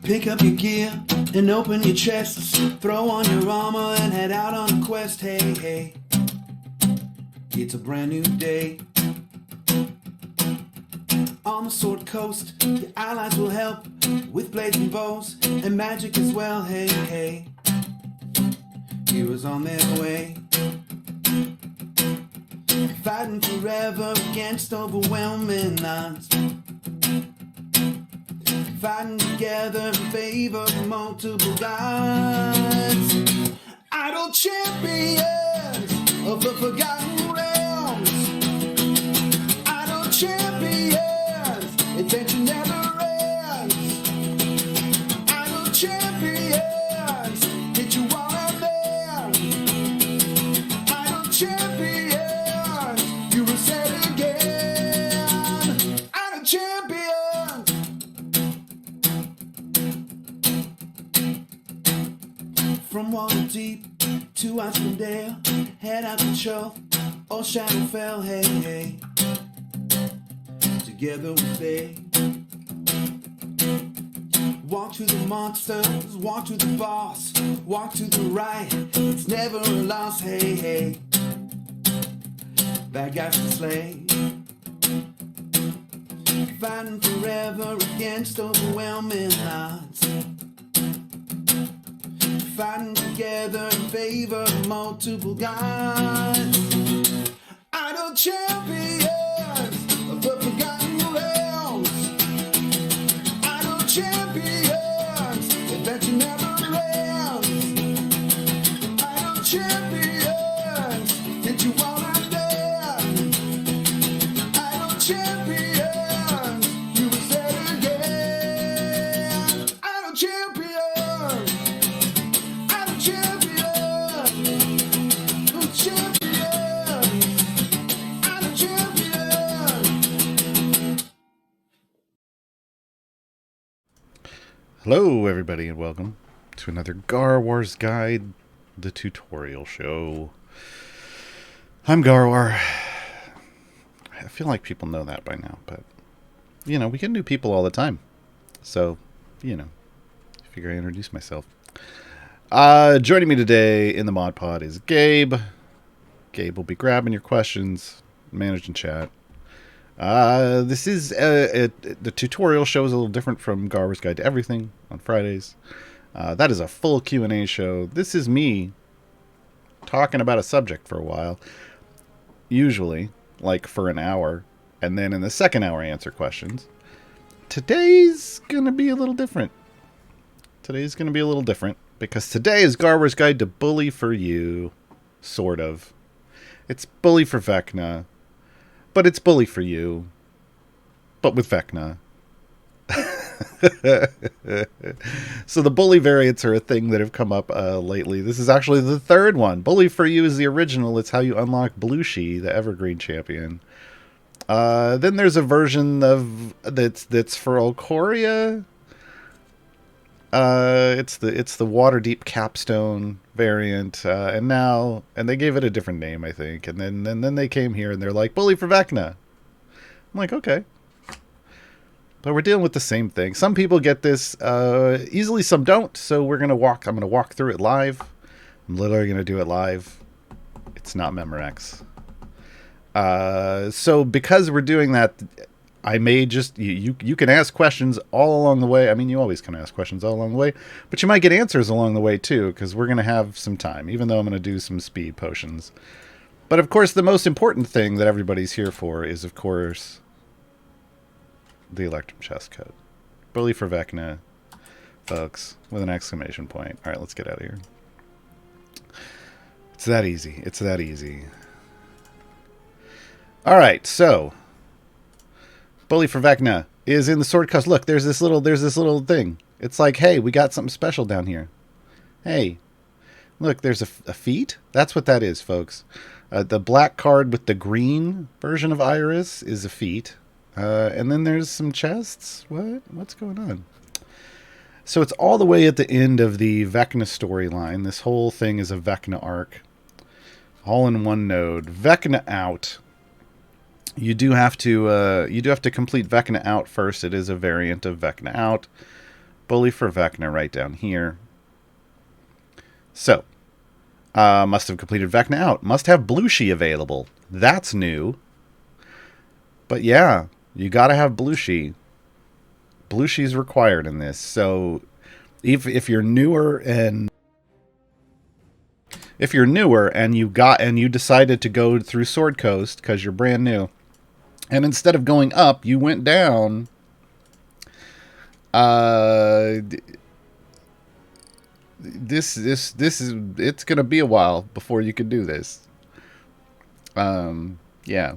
Pick up your gear and open your chests. Throw on your armor and head out on a quest. Hey, hey, it's a brand new day. On the Sword Coast, your allies will help with blades and bows and magic as well. Hey, hey, heroes on their way. Fighting forever against overwhelming odds. Fighting together in favor of multiple gods. Idle champions of the forgotten realms. Idle champions, adventure never ends. Idle champions, hit you while I'm there. Idle champions, you will say it again. Idle champions. From Waterdeep to Icewind, head out the shelf, all Shadowfell, hey, hey. Together we stay. Walk to the monsters, walk to the boss, walk to the right, it's never a loss, hey, hey. Bad guys to slay. Fighting forever against overwhelming odds. Fighting together in favor of multiple gods. Idle champions of the forgotten realms. Idle champions, adventure never ends. Idle champions, hit you while I'm dead. Idle champions, you will say it again. Idle champions. Hello everybody and welcome to another Gaarawarr's Guide, the tutorial show. I'm Gaarawarr. I feel like people know that by now, but, you know, we get new people all the time. So, you know, I figure I introduce myself. Joining me today in the mod pod is Gabe. Gabe will be grabbing your questions, managing chat. This is the tutorial show is a little different from Gaarawarr's Guide to Everything on Fridays. That is a full Q&A show. This is me talking about a subject for a while, usually like for an hour, and then in the second hour answer questions. Today's gonna be a little different. Because today is Gaarawarr's Guide to Bully for You, sort of. It's Bully for Vecna. But it's Bully for You, but with Vecna. So the bully variants are a thing that have come up lately. This is actually the third one. Bully for You is the original. It's how you unlock Blueshie, the Evergreen champion. Then there's a version of that's for Alcoria. It's the Waterdeep Capstone variant, and they gave it a different name, I think, and then they came here and they're like Bully for Vecna. I'm like, okay, but we're dealing with the same thing. Some people get this easily, some don't. So I'm gonna walk through it live. I'm literally gonna do it live. It's not Memorex. So because we're doing that, I may just, you can ask questions all along the way. I mean, you always can ask questions all along the way, but you might get answers along the way too, because we're going to have some time, even though I'm going to do some speed potions. But of course, the most important thing that everybody's here for is, of course, the Electrum chest code. Bully for Vecna, folks, with an exclamation point. All right, let's get out of here. It's that easy. It's that easy. All right, so Bully for Vecna is in the Sword Coast. Look, there's this little thing. It's like, hey, we got something special down here. Hey, look, there's a feat. That's what that is, folks. The black card with the green version of Iris is a feat. And then there's some chests. What's going on? So it's all the way at the end of the Vecna storyline. This whole thing is a Vecna arc. All in one node. Vecna out. You do have to complete Vecna out first. It is a variant of Vecna out. Bully for Vecna right down here. So, must have completed Vecna out. Must have Blushi available. That's new. But yeah, you gotta have Blushi. Blushi's required in this. So, if you're newer and you decided to go through Sword Coast because you're brand new, and instead of going up, you went down. This is it's gonna be a while before you can do this. Yeah.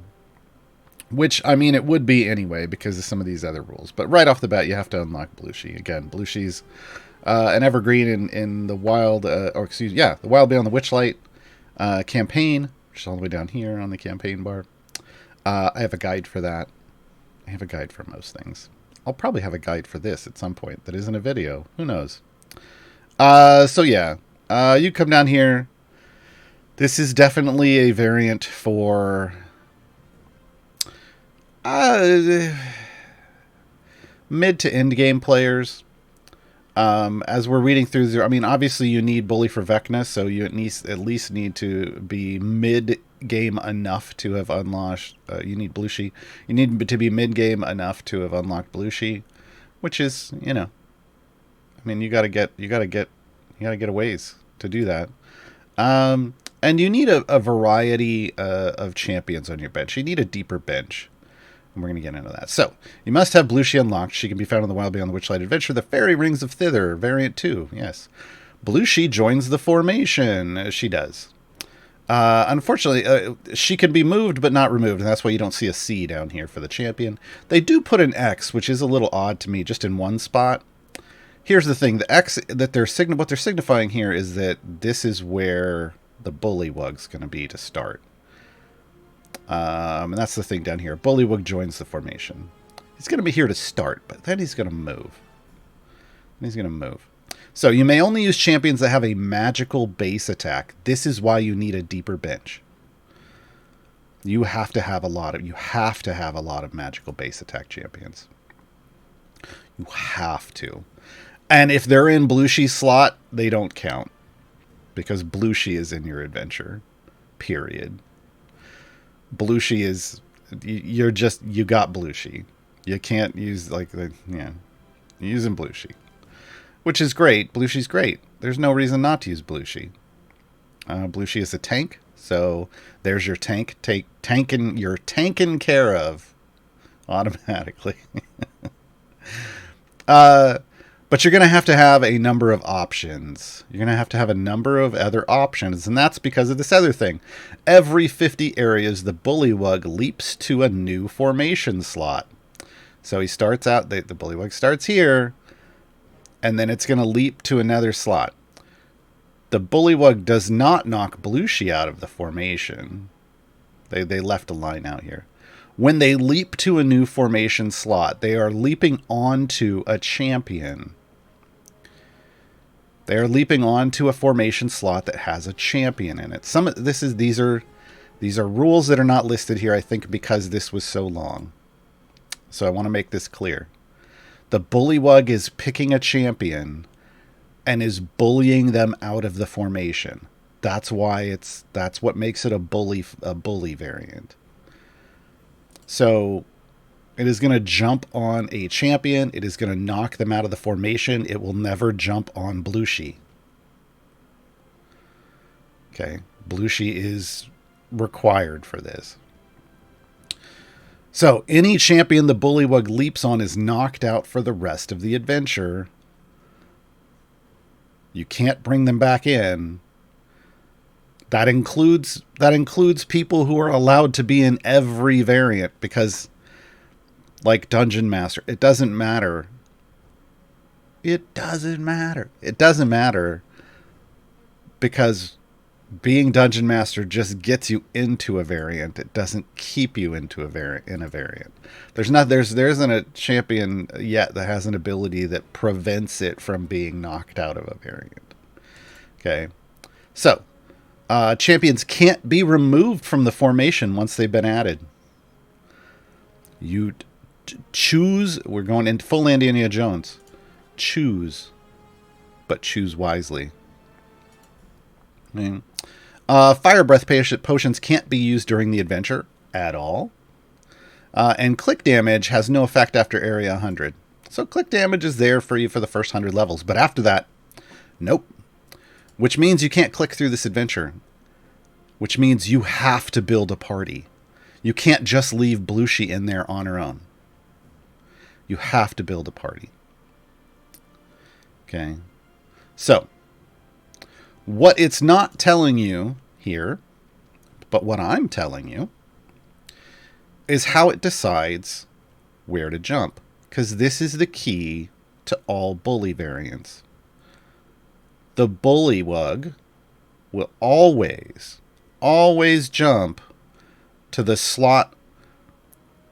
Which, I mean, it would be anyway because of some of these other rules. But right off the bat, you have to unlock Blushi. Again, Blushi's an evergreen in the Wild, the Wild Beyond the Witchlight campaign, which is all the way down here on the campaign bar. I have a guide for that. I have a guide for most things. I'll probably have a guide for this at some point that isn't a video. Who knows? So yeah, you come down here. This is definitely a variant for mid to end game players. As we're reading through, I mean, obviously you need Bully for Vecna, so you at least need to be mid game enough to have unlocked. You need Blushi. You need to be mid game enough to have unlocked Blushi, which is, I mean, you gotta get a ways to do that. And you need a variety of champions on your bench. You need a deeper bench. And we're going to get into that. So, you must have Blushi unlocked. She can be found in the Wild Beyond the Witchlight Adventure, the Fairy Rings of Thither, Variant 2. Yes. Blushi joins the formation. She does. Unfortunately, she can be moved but not removed, and that's why you don't see a C down here for the champion. They do put an X, which is a little odd to me, just in one spot. Here's the thing. The X that what they're signifying here is that this is where the Bullywug's going to be to start. And that's the thing down here. Bullywug joins the formation. He's going to be here to start, but then he's going to move. So you may only use champions that have a magical base attack. This is why you need a deeper bench. You have to have a lot of magical base attack champions. You have to. And if they're in Blushi's slot, they don't count. Because Blushi is in your adventure. Period. Blushi is, you got Blushi. You can't use, you're using Blushi. Which is great. Blushi's great. There's no reason not to use Blushi. Blushi is a tank, so there's your tank. You're taken care of automatically. But you're going to have a number of options. You're going to have a number of other options, and that's because of this other thing. Every 50 areas, the Bullywug leaps to a new formation slot. So he starts out, the Bullywug starts here, and then it's going to leap to another slot. The Bullywug does not knock Blushi out of the formation. They left a line out here. When they leap to a new formation slot, they are leaping onto a champion. They are leaping onto a formation slot that has a champion in it. These are rules that are not listed here, I think, because this was so long. So I want to make this clear. The Bullywug is picking a champion and is bullying them out of the formation. That's what makes it a bully variant. So it is going to jump on a champion. It is going to knock them out of the formation. It will never jump on Blushi. Okay. Blushi is required for this. So any champion the Bullywug leaps on is knocked out for the rest of the adventure. You can't bring them back in. That includes people who are allowed to be in every variant, because like Dungeon Master, it doesn't matter. It doesn't matter because being Dungeon Master just gets you into a variant. It doesn't keep you into a variant. There isn't a champion yet that has an ability that prevents it from being knocked out of a variant. Okay. So, champions can't be removed from the formation once they've been added. You choose, we're going into full Indiana Jones. choose, but choose wisely. Fire breath potions can't be used during the adventure at all. And click damage has no effect after area 100. So click damage is there for you for the first 100 levels. But after that, nope. Which means you can't click through this adventure. Which means you have to build a party. You can't just leave Blushi in there on her own. You have to build a party. Okay. So, what it's not telling you here, but what I'm telling you, is how it decides where to jump. Because this is the key to all bully variants. The bullywug will always jump to the slot,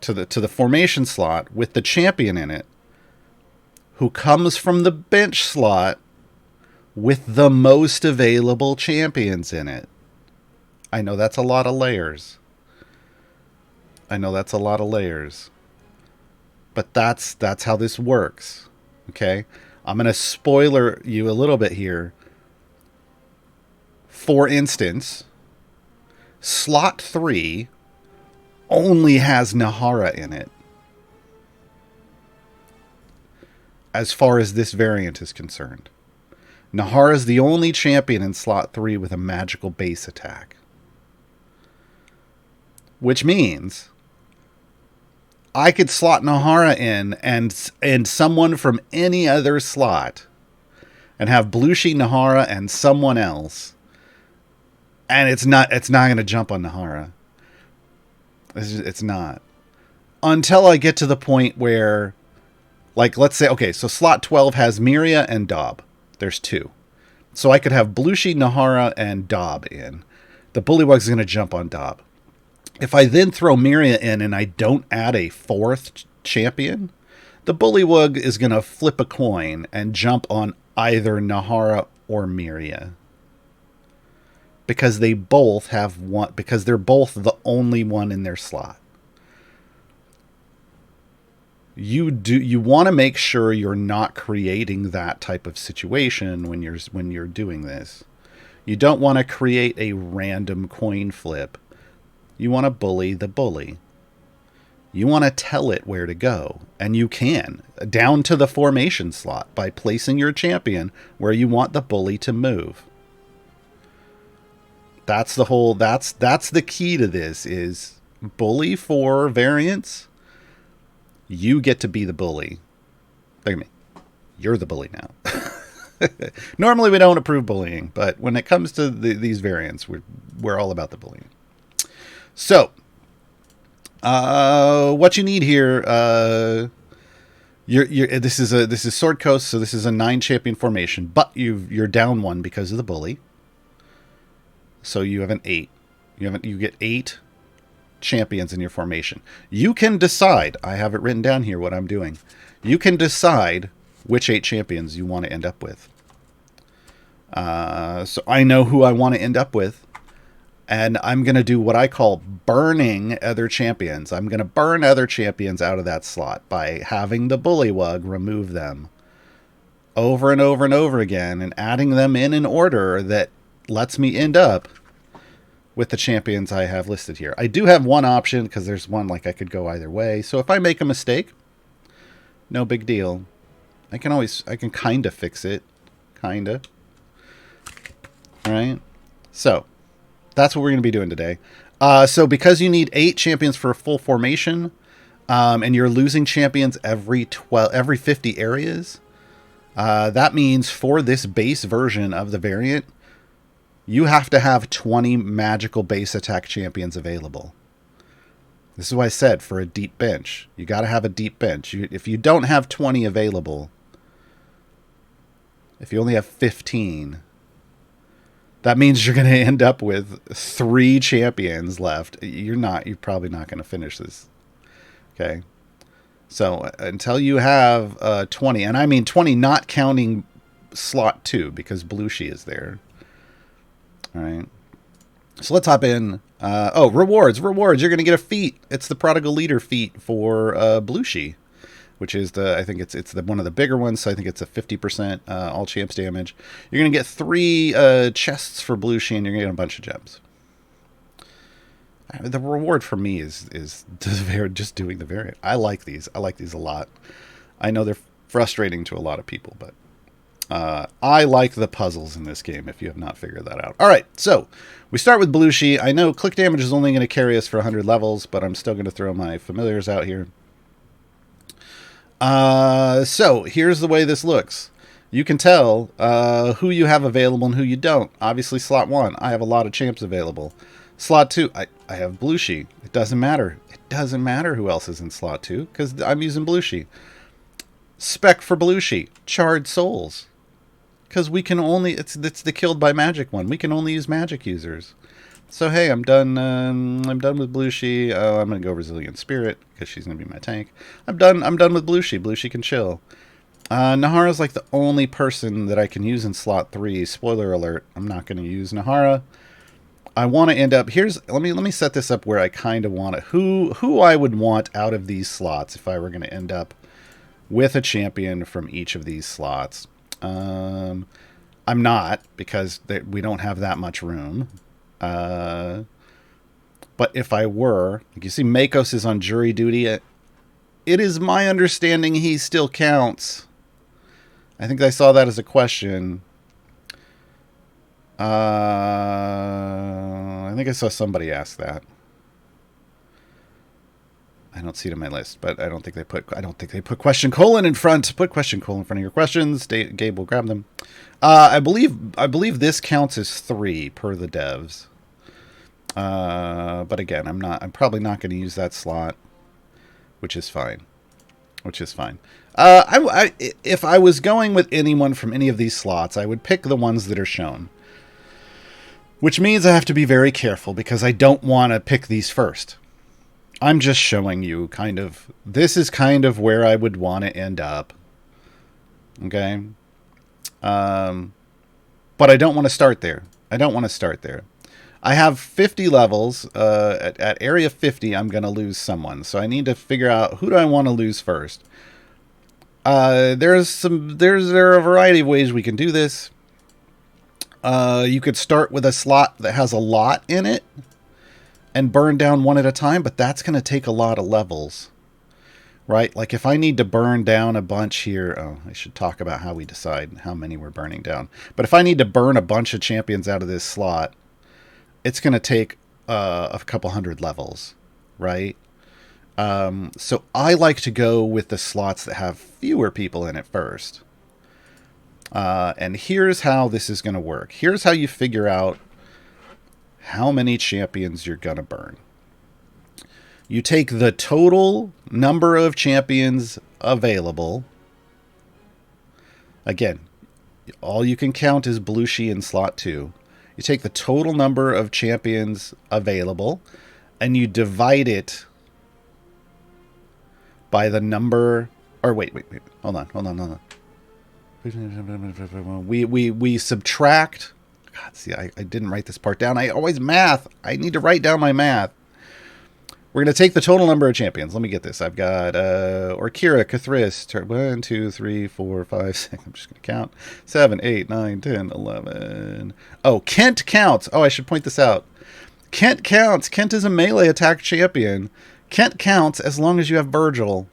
to the formation slot with the champion in it, who comes from the bench slot with the most available champions in it. I know that's a lot of layers. But that's how this works. Okay? I'm going to spoiler you a little bit here. For instance, slot 3 only has Nahara in it. As far as this variant is concerned. Nahara is the only champion in slot 3 with a magical base attack. Which means I could slot Nahara in and someone from any other slot and have Blushi, Nahara, and someone else. And it's not going to jump on Nahara. It's not. Until I get to the point where, like, let's say, okay, so slot 12 has Miria and Dob. There's 2. So I could have Blushi, Nahara, and Dob in. The Bullywug's going to jump on Dob. If I then throw Miria in and I don't add a 4th champion, the Bullywug is going to flip a coin and jump on either Nahara or Miria. Because they both have one, because they're both the only one in their slot. You want to make sure you're not creating that type of situation when you're doing this. You don't want to create a random coin flip. You want to bully the bully. You want to tell it where to go, and you can, down to the formation slot by placing your champion where you want the bully to move. That's the key to this is bully for variants. You get to be the bully. Look at me. You're the bully now. Normally we don't approve bullying, but when it comes to these variants, we're all about the bullying. So, what you need here, this is Sword Coast, so this is a 9 champion formation, but you're down 1 because of the bully. So you have an 8. You get 8 champions in your formation. You can decide. I have it written down here what I'm doing. You can decide which 8 champions you want to end up with. So I know who I want to end up with. And I'm going to do what I call burning other champions. I'm going to burn other champions out of that slot by having the Bullywug remove them over and over and over again and adding them in an order that lets me end up with the champions I have listed here. I do have one option because there's one like I could go either way. So if I make a mistake, no big deal. I can kind of fix it. Kind of. All right. So that's what we're going to be doing today. So because you need 8 champions for a full formation, and you're losing champions every 50 areas, that means for this base version of the variant, you have to have 20 magical base attack champions available. This is why I said for a deep bench, you got to have a deep bench. If you don't have 20 available, if you only have 15, that means you're going to end up with 3 champions left. You're probably not going to finish this. Okay. So until you have 20, and I mean 20 not counting slot 2 because Blushi is there. All right. So let's hop in. Rewards. You're going to get a feat. It's the Prodigal Leader feat for Blushi, which is I think it's one of the bigger ones. So I think it's a 50% all champs damage. You're gonna get 3 chests for blue sheen. You're gonna get a bunch of gems. The reward for me is just doing the variant. I like these. I like these a lot. I know they're frustrating to a lot of people, but I like the puzzles in this game, if you have not figured that out. All right, so we start with blue sheen. I know click damage is only going to carry us for 100 levels, but I'm still going to throw my familiars out here. So here's the way this looks. You can tell who you have available and who you don't. Obviously, slot 1, I have a lot of champs available. Slot 2, I have blue sheen. It doesn't matter. It doesn't matter who else is in slot 2, because I'm using blue sheen. Spec for blue sheen, charred souls. Because we can only, it's the killed by magic one. We can only use magic users. So hey, I'm done with blue sheen. I'm gonna go resilient spirit because she's gonna be my tank. I'm done with blue sheen. Blue sheen can chill. Nahara's like the only person that I can use in slot 3. Spoiler alert, I'm not gonna use Nahara. I want to end up, let me set this up where I kind of want it. Who I would want out of these slots if I were going to end up with a champion from each of these slots. I'm not, because we don't have that much room. But if I were, like you see, Makos is on jury duty. It is my understanding he still counts. I think I saw that as a question. I think I saw somebody ask that. I don't see it on my list, but I don't think they put question colon in front. Put question colon in front of your questions. Gabe will grab them. I believe this counts as 3 per the devs. But again, I'm probably not going to use that slot, which is fine. If I was going with anyone from any of these slots, I would pick the ones that are shown. Which means I have to be very careful because I don't want to pick these first. I'm just showing you this is kind of where I would want to end up. Okay? But I don't want to start there. I have 50 levels. At area 50, I'm going to lose someone. So I need to figure out who do I want to lose first. There are a variety of ways we can do this. You could start with a slot that has a lot in it and burn down one at a time, but that's going to take a lot of levels, right? Like if I need to burn down a bunch here, I should talk about how we decide how many we're burning down. But if I need to burn a bunch of champions out of this slot, it's going to take a couple hundred levels, right? So I like to go with the slots that have fewer people in it first. And here's how this is going to work. Here's how you figure out how many champions you're going to burn. You take the total number of champions available. Again, all you can count is blue sheen in slot 2. You take the total number of champions available and you divide it by the number, or wait. Hold on. We subtract. God, see, I didn't write this part down. I always math. I need to write down my math. We're going to take the total number of champions. Let me get this. I've got Orkira, Cathris, 1, 2, 3, 4, 5, 6. I'm just going to count. 7, 8, 9, 10, 11. Oh, Kent counts. Oh, I should point this out. Kent counts. Kent is a melee attack champion. Kent counts as long as you have Virgil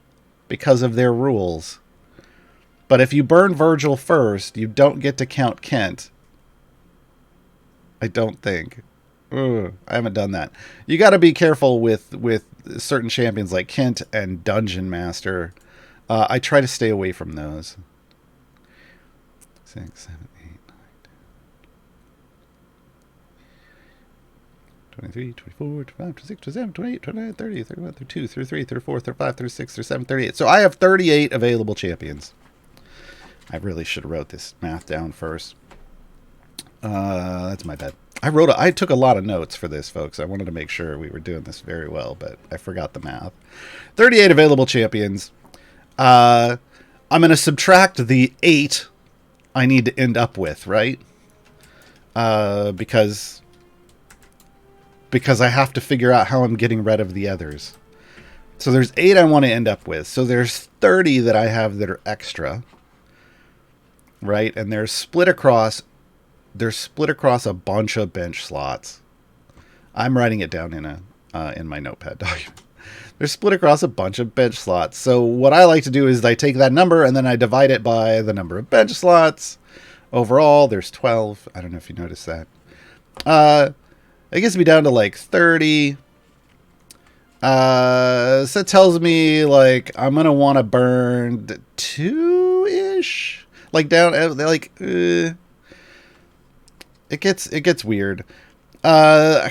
because of their rules. But if you burn Virgil first, you don't get to count Kent. I don't think. I haven't done that. You got to be careful with certain champions like Kent and Dungeon Master. I try to stay away from those. 6, 7, 8, 9, 10, 23, 24, 25, 26, 27, 28, 29, 30, 31, 32, 33, 34, 35, 36, 37, 38. So I have 38 available champions. I really should have wrote this math down first. That's my bad. I took a lot of notes for this, folks. I wanted to make sure we were doing this very well, but I forgot the math. 38 available champions. I'm going to subtract the 8 I need to end up with, right? Because I have to figure out how I'm getting rid of the others. So there's 8 I want to end up with. So there's 30 that I have that are extra, right? And they're split across a bunch of bench slots. I'm writing it down in my notepad document. They're split across a bunch of bench slots. So what I like to do is I take that number and then I divide it by the number of bench slots. Overall, there's 12. I don't know if you noticed that. It gets me down to like 30. So it tells me like I'm gonna want to burn 2-ish, like down like it gets weird. I'm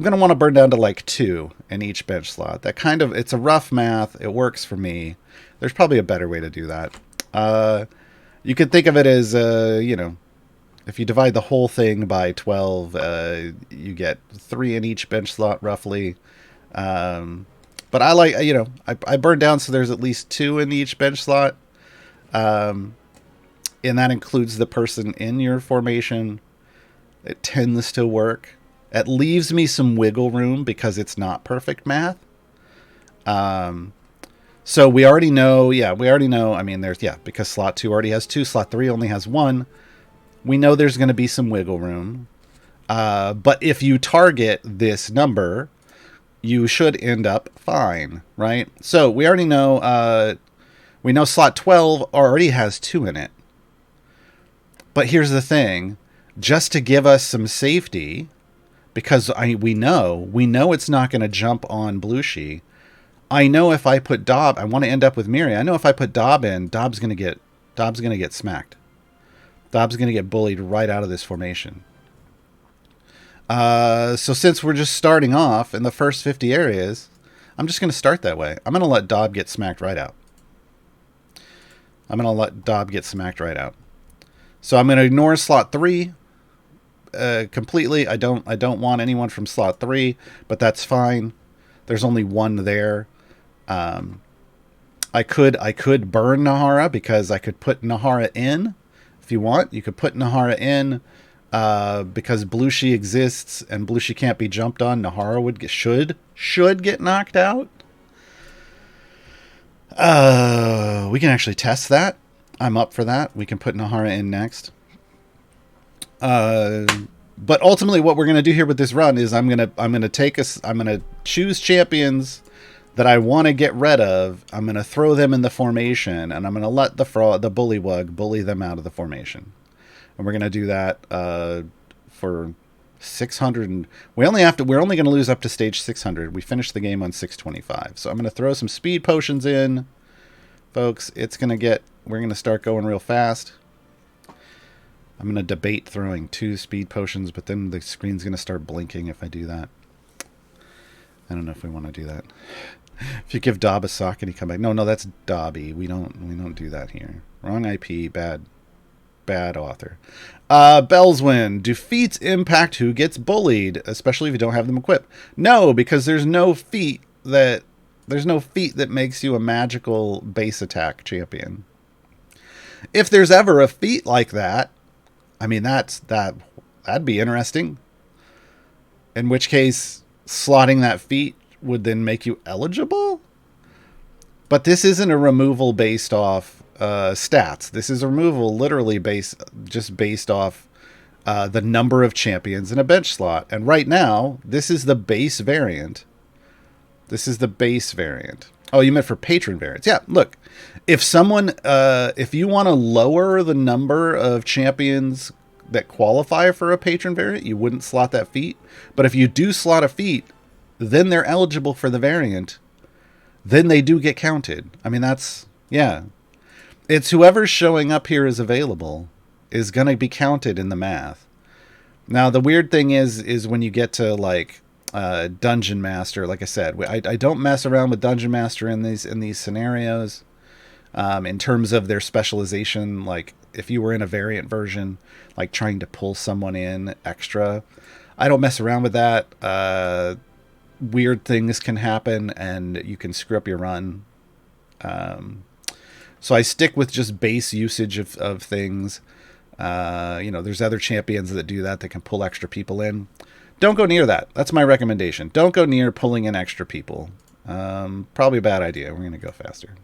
gonna want to burn down to like 2 in each bench slot. That kind of, it's a rough math. It works for me. There's probably a better way to do that. You could think of it as if you divide the whole thing by 12, you get 3 in each bench slot roughly. But I like, I burn down so there's at least 2 in each bench slot. And that includes the person in your formation. It tends to work. It leaves me some wiggle room because it's not perfect math. So we already know, I mean, because slot 2 already has 2, slot 3 only has 1. We know there's going to be some wiggle room. But if you target this number, you should end up fine, right? So we already know, we know slot 12 already has 2 in it. But here's the thing, just to give us some safety, because we know it's not going to jump on Blushi. I know if I put Dob, I want to end up with Miri. I know if I put Dob in, Dob's going to get smacked. Dob's going to get bullied right out of this formation. So since we're just starting off in the first 50 areas, I'm just going to start that way. I'm going to let Dob get smacked right out. So I'm going to ignore slot 3 completely. I don't want anyone from slot 3, but that's fine. There's only 1 there. I could burn Nahara because I could put Nahara in. If you want, you could put Nahara in because Blushi exists and Blushi can't be jumped on. Nahara should get knocked out. We can actually test that. I'm up for that. We can put Nahara in next. But ultimately, what we're gonna do here with this run is I'm gonna choose champions that I want to get rid of. I'm going to throw them in the formation, and I'm going to let the bullywug bully them out of the formation. And we're going to do that for 600. We're only going to lose up to stage 600. We finished the game on 625. So I'm going to throw some speed potions in, folks. We're going to start going real fast. I'm going to debate throwing 2 speed potions, but then the screen's going to start blinking if I do that. I don't know if we want to do that. If you give Dob a sock and he come back. No, that's Dobby. We don't do that here. Wrong IP. Bad author. Bellswin. Do feats impact who gets bullied, especially if you don't have them equipped? No, because there's no feat that makes you a magical base attack champion. If there's ever a feat like that, I mean that'd be interesting. In which case, slotting that feat would then make you eligible. But this isn't a removal based off stats. This is a removal literally based off the number of champions in a bench slot. And right now, this is the base variant. Oh, you meant for patron variants. Yeah, look. If you want to lower the number of champions that qualify for a patron variant, you wouldn't slot that feat. But if you do slot a feat, then they're eligible for the variant. Then they do get counted. I mean, it's whoever's showing up here is available is going to be counted in the math. Now, the weird thing is when you get to like Dungeon Master, like I said, I don't mess around with Dungeon Master in these scenarios. In terms of their specialization, like if you were in a variant version, like trying to pull someone in extra, I don't mess around with that. Weird things can happen and you can screw up your run. So I stick with just base usage of things. There's other champions that do that can pull extra people in. Don't go near that. That's my recommendation. Don't go near pulling in extra people. Probably a bad idea. We're going to go faster.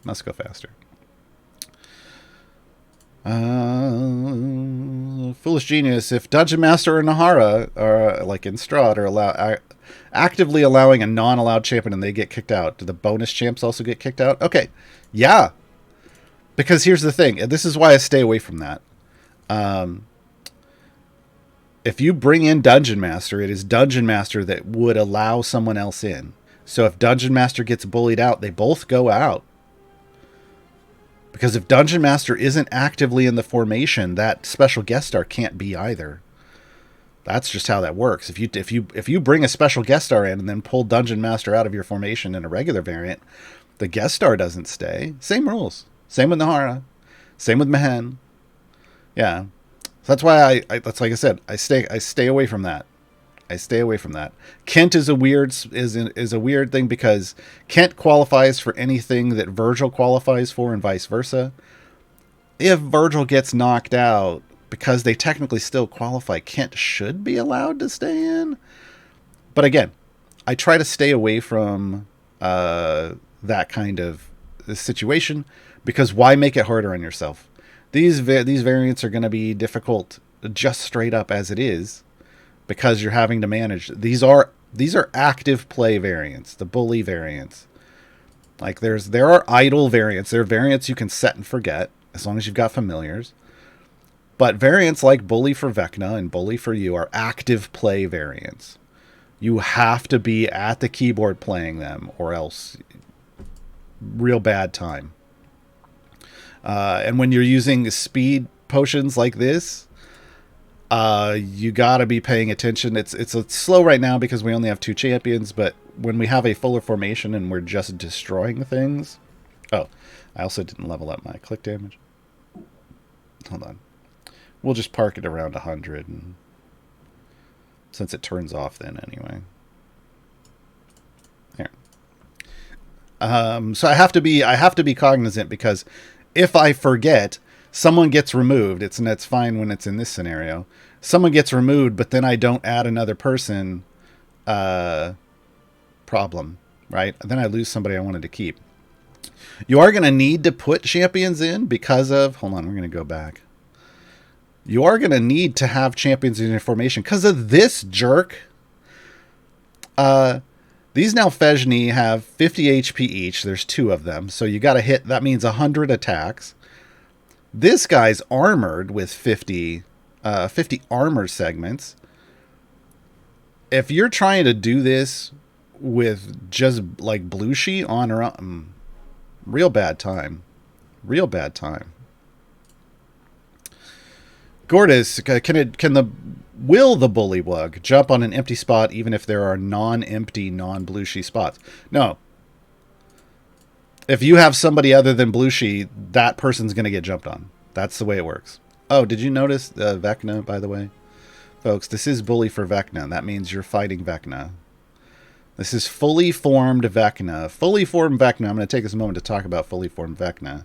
Must go faster. Foolish Genius. If Dungeon Master or Nahara are like in Strahd are actively allowing a non-allowed champion and they get kicked out, do the bonus champs also get kicked out? Okay. Yeah. Because here's the thing. This is why I stay away from that. If you bring in Dungeon Master, it is Dungeon Master that would allow someone else in. So if Dungeon Master gets bullied out, they both go out. Because if Dungeon Master isn't actively in the formation, that special guest star can't be either. That's just how that works. If you bring a special guest star in and then pull Dungeon Master out of your formation in a regular variant, the guest star doesn't stay. Same rules. Same with Nahara. Same with Mehen. Yeah. So that's why that's like I said, I stay away from that. I stay away from that. Kent is a weird thing because Kent qualifies for anything that Virgil qualifies for and vice versa. If Virgil gets knocked out, because they technically still qualify, Kent should be allowed to stay in. But again, I try to stay away from that kind of situation because why make it harder on yourself? These variants are going to be difficult just straight up as it is. Because you're having to manage. These are active play variants, the bully variants. Like there are idle variants. There are variants you can set and forget as long as you've got familiars. But variants like Bully for Vecna and Bully for You are active play variants. You have to be at the keyboard playing them, or else real bad time. And when you're using speed potions like this, you gotta be paying attention. It's slow right now because we only have 2 champions, but when we have a fuller formation and we're just destroying things... Oh, I also didn't level up my click damage. Hold on. We'll just park it around 100, and since it turns off then anyway. Here. So I have to be cognizant because if I forget... Someone gets removed. It's fine when it's in this scenario. Someone gets removed, but then I don't add another person. Problem, right? Then I lose somebody I wanted to keep. You are going to need to put champions in because of... Hold on, we're going to go back. You are going to need to have champions in your formation because of this jerk. These now Fejni have 50 HP each. There's 2 of them. So you got to hit... That means 100 attacks. This guy's armored with 50 armor segments. If you're trying to do this with just like Blushi on or on, real bad time. Real bad time. Gordis, will the Bullywug jump on an empty spot even if there are non-empty, non-Blushi spots? No. If you have somebody other than Blushi, that person's going to get jumped on. That's the way it works. Oh, did you notice Vecna, by the way? Folks, this is Bully for Vecna. That means you're fighting Vecna. This is fully formed Vecna. Fully formed Vecna. I'm going to take this moment to talk about fully formed Vecna.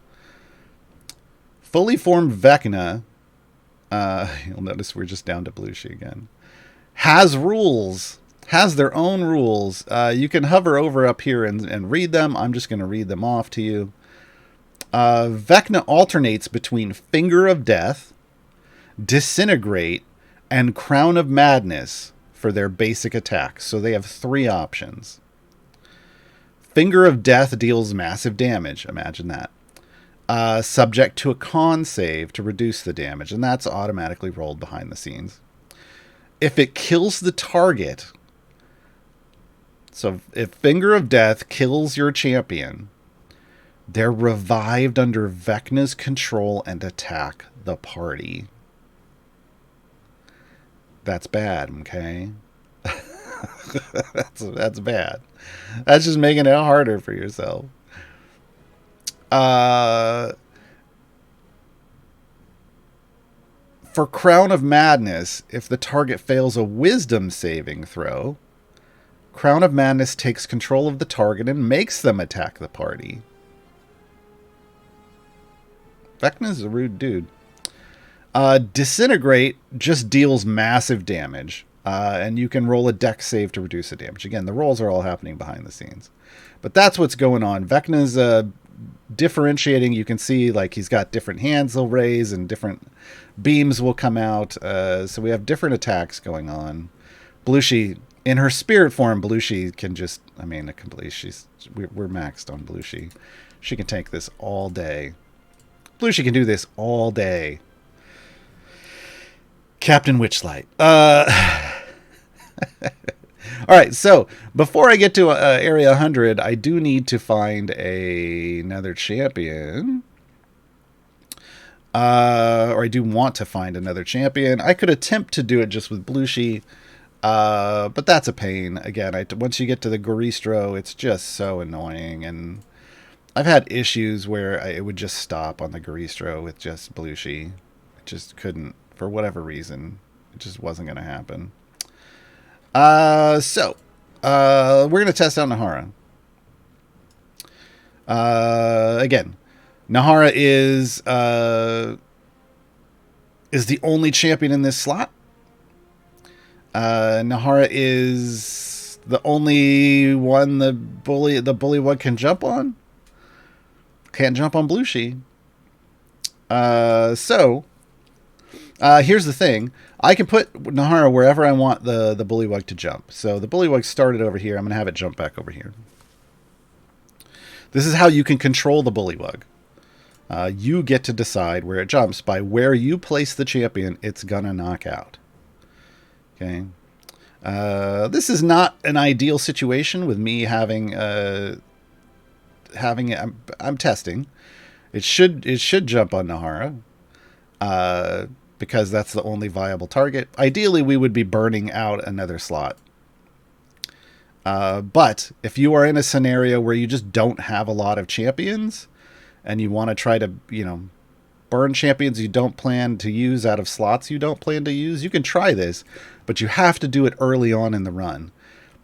Fully formed Vecna, you'll notice we're just down to Blushi again, has rules. Has their own rules. You can hover over up here and read them. I'm just going to read them off to you. Vecna alternates between Finger of Death, Disintegrate, and Crown of Madness for their basic attacks. So they have 3 options. Finger of Death deals massive damage. Imagine that. Subject to a con save to reduce the damage, and that's automatically rolled behind the scenes. If it kills the target... So if Finger of Death kills your champion, they're revived under Vecna's control and attack the party. That's bad, okay? that's bad. That's just making it harder for yourself. For Crown of Madness, if the target fails a wisdom saving throw, Crown of Madness takes control of the target and makes them attack the party. Vecna's a rude dude. Disintegrate just deals massive damage. and you can roll a dex save to reduce the damage. Again, the rolls are all happening behind the scenes. But that's what's going on. Vecna's differentiating. You can see like he's got different hands he'll raise and different beams will come out. So we have different attacks going on. Blushi, in her spirit form, Blushi can just, I mean, we're maxed on Blushi. She can tank this all day. Blushi can do this all day. Captain Witchlight. All right, so before I get to Area 100, I do need to find another champion. Or I do want to find another champion. I could attempt to do it just with Blushi, but that's a pain. Again, once you get to the Garistro, it's just so annoying. And I've had issues where it would just stop on the Garistro with just Blushi. It just couldn't, for whatever reason. It just wasn't going to happen. So we're going to test out Nahara. Again, Nahara is the only champion in this slot. Nahara is the only one the bullywug can jump on. Can't jump on Blushi. So here's the thing. I can put Nahara wherever I want the bullywug to jump. So the bullywug started over here. I'm going to have it jump back over here. This is how you can control the bullywug. You get to decide where it jumps. By where you place the champion, it's going to knock out. Okay. This is not an ideal situation with me having it. I'm testing. It should jump on Nahara. Because that's the only viable target. Ideally, we would be burning out another slot. But if you are in a scenario where you just don't have a lot of champions and you want to try to, burn champions you don't plan to use out of slots you don't plan to use, you can try this, but you have to do it early on in the run.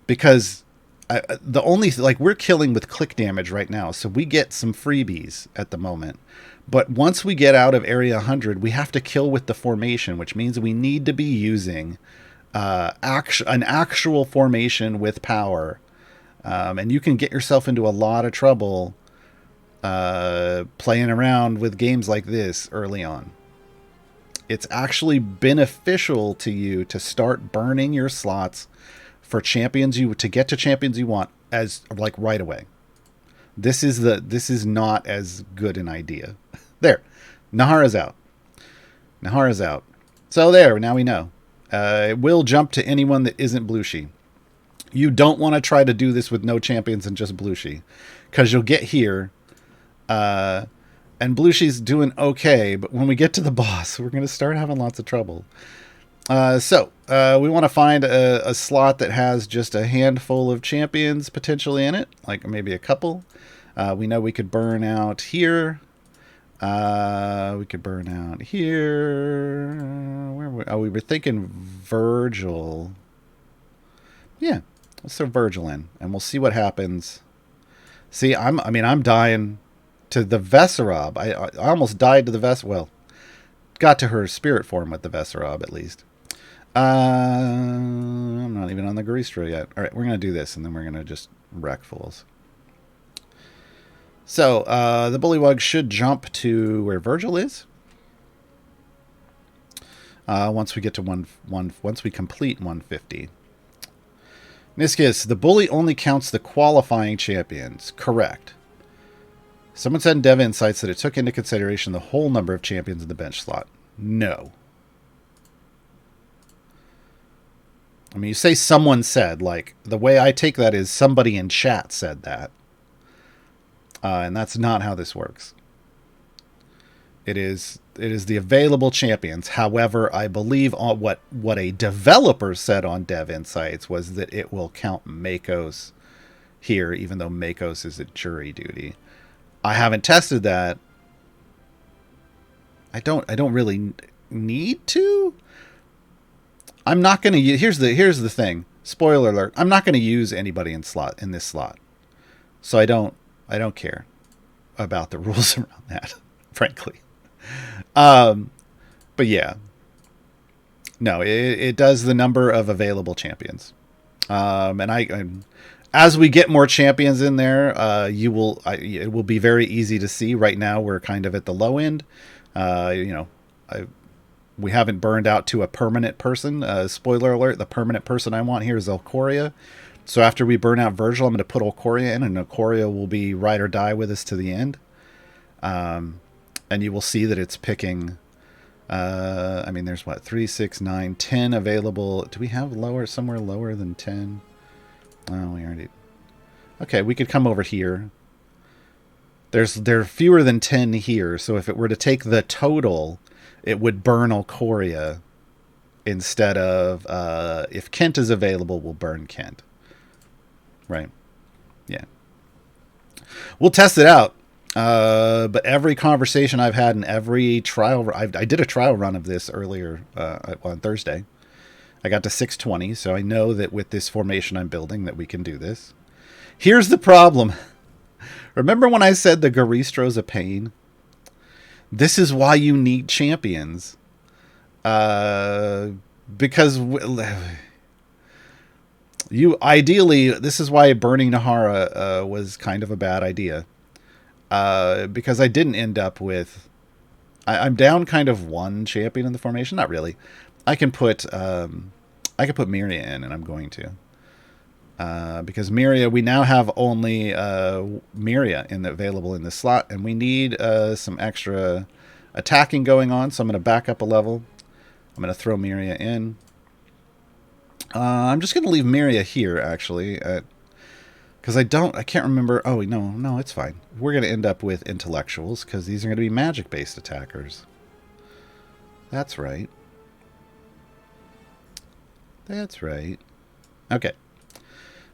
Because we're killing with click damage right now, so we get some freebies at the moment. But once we get out of Area 100, we have to kill with the formation, which means we need to be using an actual formation with power. And you can get yourself into a lot of trouble playing around with games like this early on. It's actually beneficial to you to start burning your slots for champions to get to champions you want right away. This is not as good an idea. There. Nahara's out. So there, now we know. It will jump to anyone that isn't Blushi. You don't want to try to do this with no champions and just Blushi. Because you'll get here, and Blushi's doing okay, but when we get to the boss, we're going to start having lots of trouble. So we want to find a slot that has just a handful of champions potentially in it, like maybe a couple. We know we could burn out here. We could burn out here. We were thinking Virgil. Yeah, let's throw Virgil in, and we'll see what happens. See, I'm dying to the Vesserob. I almost died to the Well, got to her spirit form with the Vesserob at least. I'm not even on the Garistro yet. All right, we're gonna do this, and then we're gonna just wreck fools. So, the bullywug should jump to where Virgil is. Once we get to once we complete 150. Niscus, the bully only counts the qualifying champions. Correct. Someone said in Dev Insights that it took into consideration the whole number of champions in the bench slot. No. I mean, you say someone said, like, the way I take that is somebody in chat said that. And that's not how this works. It is the available champions. However, I believe on what a developer said on Dev Insights was that it will count Makos here, even though Makos is at jury duty. I haven't tested that. I don't really need to. I'm not going to use. Here's the thing. Spoiler alert. I'm not going to use anybody in this slot. So I don't care about the rules around that, frankly. But yeah, No, it does the number of available champions. As we get more champions in there, it will be very easy to see. Right now, we're kind of at the low end. We haven't burned out to a permanent person. Spoiler alert: the permanent person I want here is Elcoria. So after we burn out Virgil, I'm going to put Elcoria in, and Elcoria will be ride or die with us to the end. And you will see that it's picking. There's 3, 6, 9, 10 available. Do we have somewhere lower than 10? Oh, we already. Okay, we could come over here. There are fewer than 10 here, so if it were to take the total, it would burn Elcoria instead of if Kent is available, we'll burn Kent. Right? Yeah. We'll test it out. But every conversation I've had and every trial, I did a trial run of this earlier on Thursday. I got to 620, so I know that with this formation I'm building that we can do this. Here's the problem. Remember when I said the Garistro's a pain? This is why you need champions. Because this is why burning Nahara was kind of a bad idea. Because I didn't end up with... I'm down kind of one champion in the formation. Not really. I can put Miria in, and I'm going to. Because Miria, we now have only Miria available in this slot, and we need some extra attacking going on, so I'm going to back up a level. I'm going to throw Miria in. I'm just going to leave Miria here, actually, because I can't remember. Oh, no, it's fine. We're going to end up with intellectuals, because these are going to be magic-based attackers. That's right. That's right. Okay.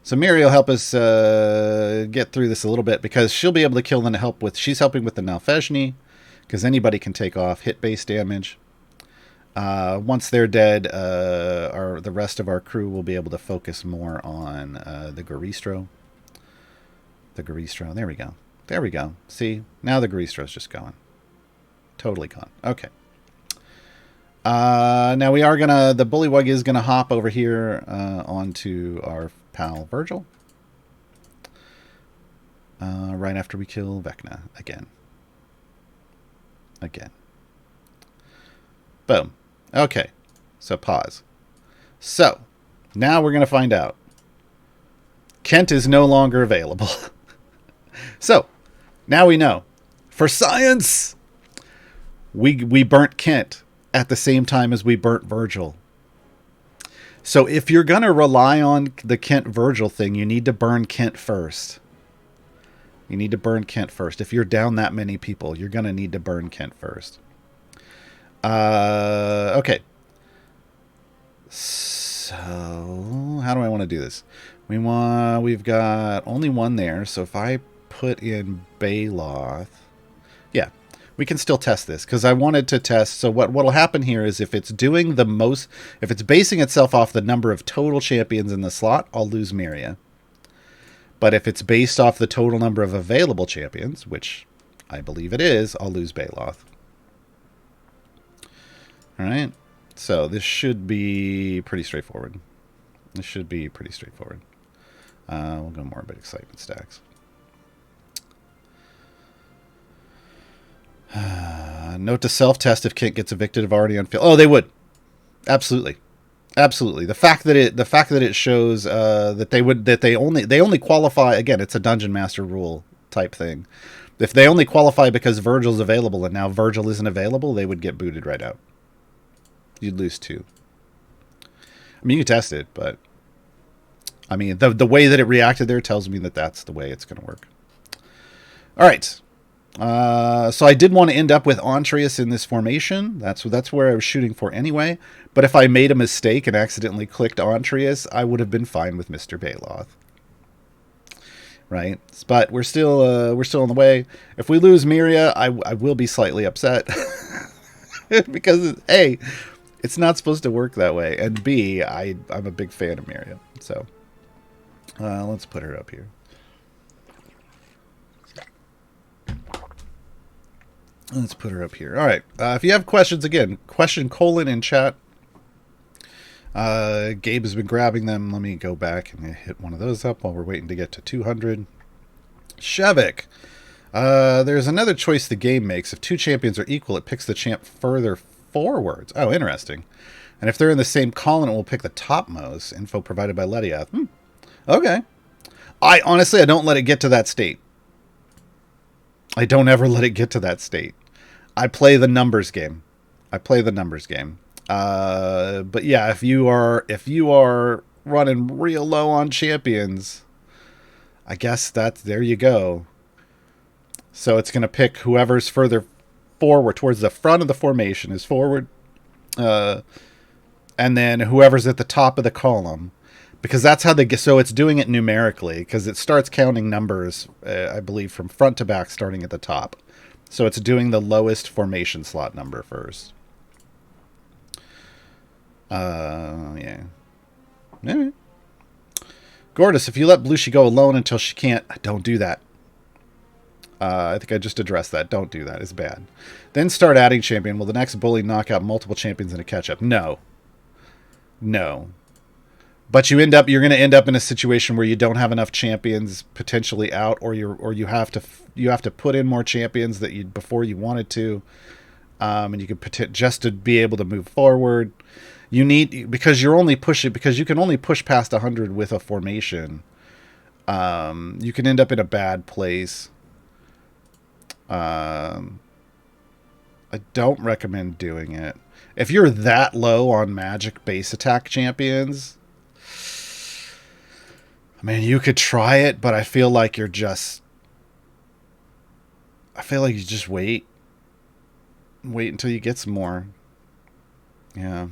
So Miri will help us get through this a little bit, because she'll be able to kill and she's helping with the Nalfezhni, because anybody can take off hit-based damage. Once they're dead, the rest of our crew will be able to focus more on the Garistro. The Garistro. There we go. There we go. See? Now the Garistro's just going. Totally gone. Okay. Now we are the Bullywug is gonna hop over here onto our pal Virgil. Right after we kill Vecna again. Boom. Okay. So pause. So now we're gonna find out. Kent is no longer available. So now we know. For science, we burnt Kent at the same time as we burnt Virgil. So if you're going to rely on the Kent-Virgil thing, you need to burn Kent first. If you're down that many people, you're going to need to burn Kent first. Okay. So, how do I want to do this? We've got only one there, so if I put in Baloth... Yeah. We can still test this, because I wanted to test. So what'll happen here is if it's doing the most, if it's basing itself off the number of total champions in the slot, I'll lose Miria. But if it's based off the total number of available champions, which I believe it is, I'll lose Baloth. All right. So this should be pretty straightforward. We'll go more about excitement stacks. Note to self-test if Kent gets evicted if already on field. Oh, they would. Absolutely. The fact that it shows that they only qualify, again, it's a dungeon master rule type thing. If they only qualify because Virgil's available and now Virgil isn't available, they would get booted right out. You'd lose 2. I mean, you can test it, but I mean, the way that it reacted there tells me that that's the way it's going to work. All right. So I did want to end up with Antreus in this formation. That's where I was shooting for anyway. But if I made a mistake and accidentally clicked Antreus, I would have been fine with Mr. Baloth. Right? But we're still on the way. If we lose Miria, I will be slightly upset. Because A, it's not supposed to work that way. And B, I'm a big fan of Miria. So let's put her up here. All right. If you have questions, again, question : in chat. Gabe has been grabbing them. Let me go back and hit one of those up while we're waiting to get to 200. Shevik. There's another choice the game makes. If two champions are equal, it picks the champ further forwards. Oh, interesting. And if they're in the same column, it will pick the topmost. Info provided by Lediath. Okay. I honestly, I don't let it get to that state. I don't ever let it get to that state. I play the numbers game. But yeah, if you are running real low on champions, I guess there you go. So it's going to pick whoever's further forward towards the front of the formation is forward. And then whoever's at the top of the column, because that's how they get. So it's doing it numerically because it starts counting numbers, I believe, from front to back, starting at the top. So it's doing the lowest formation slot number first. Yeah. Gordas, if you let Belushi go alone until she can't, don't do that. I think I just addressed that. Don't do that. It's bad. Then start adding champion. Will the next bully knock out multiple champions in a catch-up? No. But you're going to end up in a situation where you don't have enough champions potentially out, or you have to put in more champions that before you wanted to, and you could just to be able to move forward. You need, because you can only push past 100 with a formation. You can end up in a bad place. I don't recommend doing it. If you're that low on magic base attack champions, I mean, you could try it, but I feel like you just wait until you get some more. Yeah.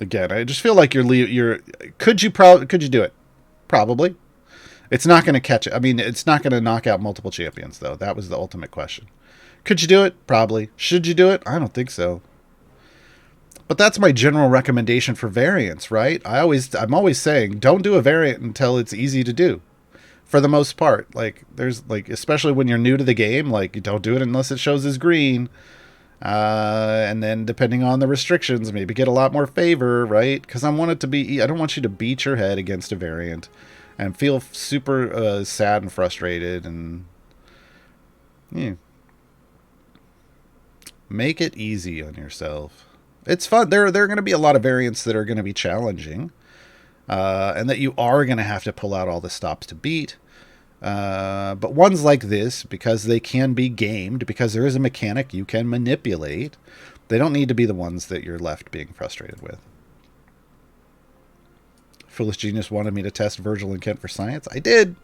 Again, I just feel like could you do it? Probably. It's not going to catch it. I mean, it's not going to knock out multiple champions, though. That was the ultimate question. Could you do it? Probably. Should you do it? I don't think so. But that's my general recommendation for variants, right? I'm always saying, don't do a variant until it's easy to do. For the most part, especially when you're new to the game, you don't do it unless it shows as green. And then depending on the restrictions, maybe get a lot more favor, right? Because I don't want you to beat your head against a variant and feel super sad and frustrated, and make it easy on yourself. It's fun. There are going to be a lot of variants that are going to be challenging, and that you are going to have to pull out all the stops to beat. But ones like this, because they can be gamed, because there is a mechanic you can manipulate, they don't need to be the ones that you're left being frustrated with. Foolish Genius wanted me to test Virgil and Kent for science. I did.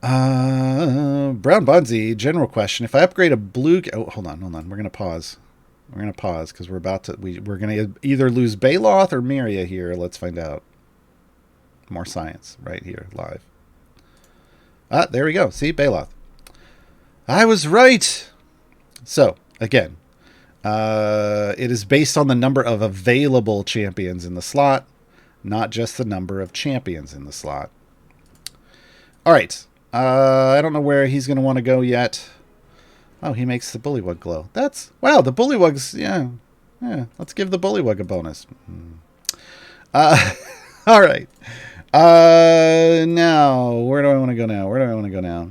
Brown Bunsy, general question. If I upgrade a blue... Oh, hold on. We're going to pause. Because we're about to... We're going to either lose Baloth or Miria here. Let's find out. More science right here, live. There we go. See, Baloth. I was right. So, again... it is based on the number of available champions in the slot, not just the number of champions in the slot. All right. I don't know where he's going to want to go yet. Oh, he makes the Bullywug glow. Wow, the Bullywugs, yeah. Let's give the Bullywug a bonus. All right. Now, where do I want to go now?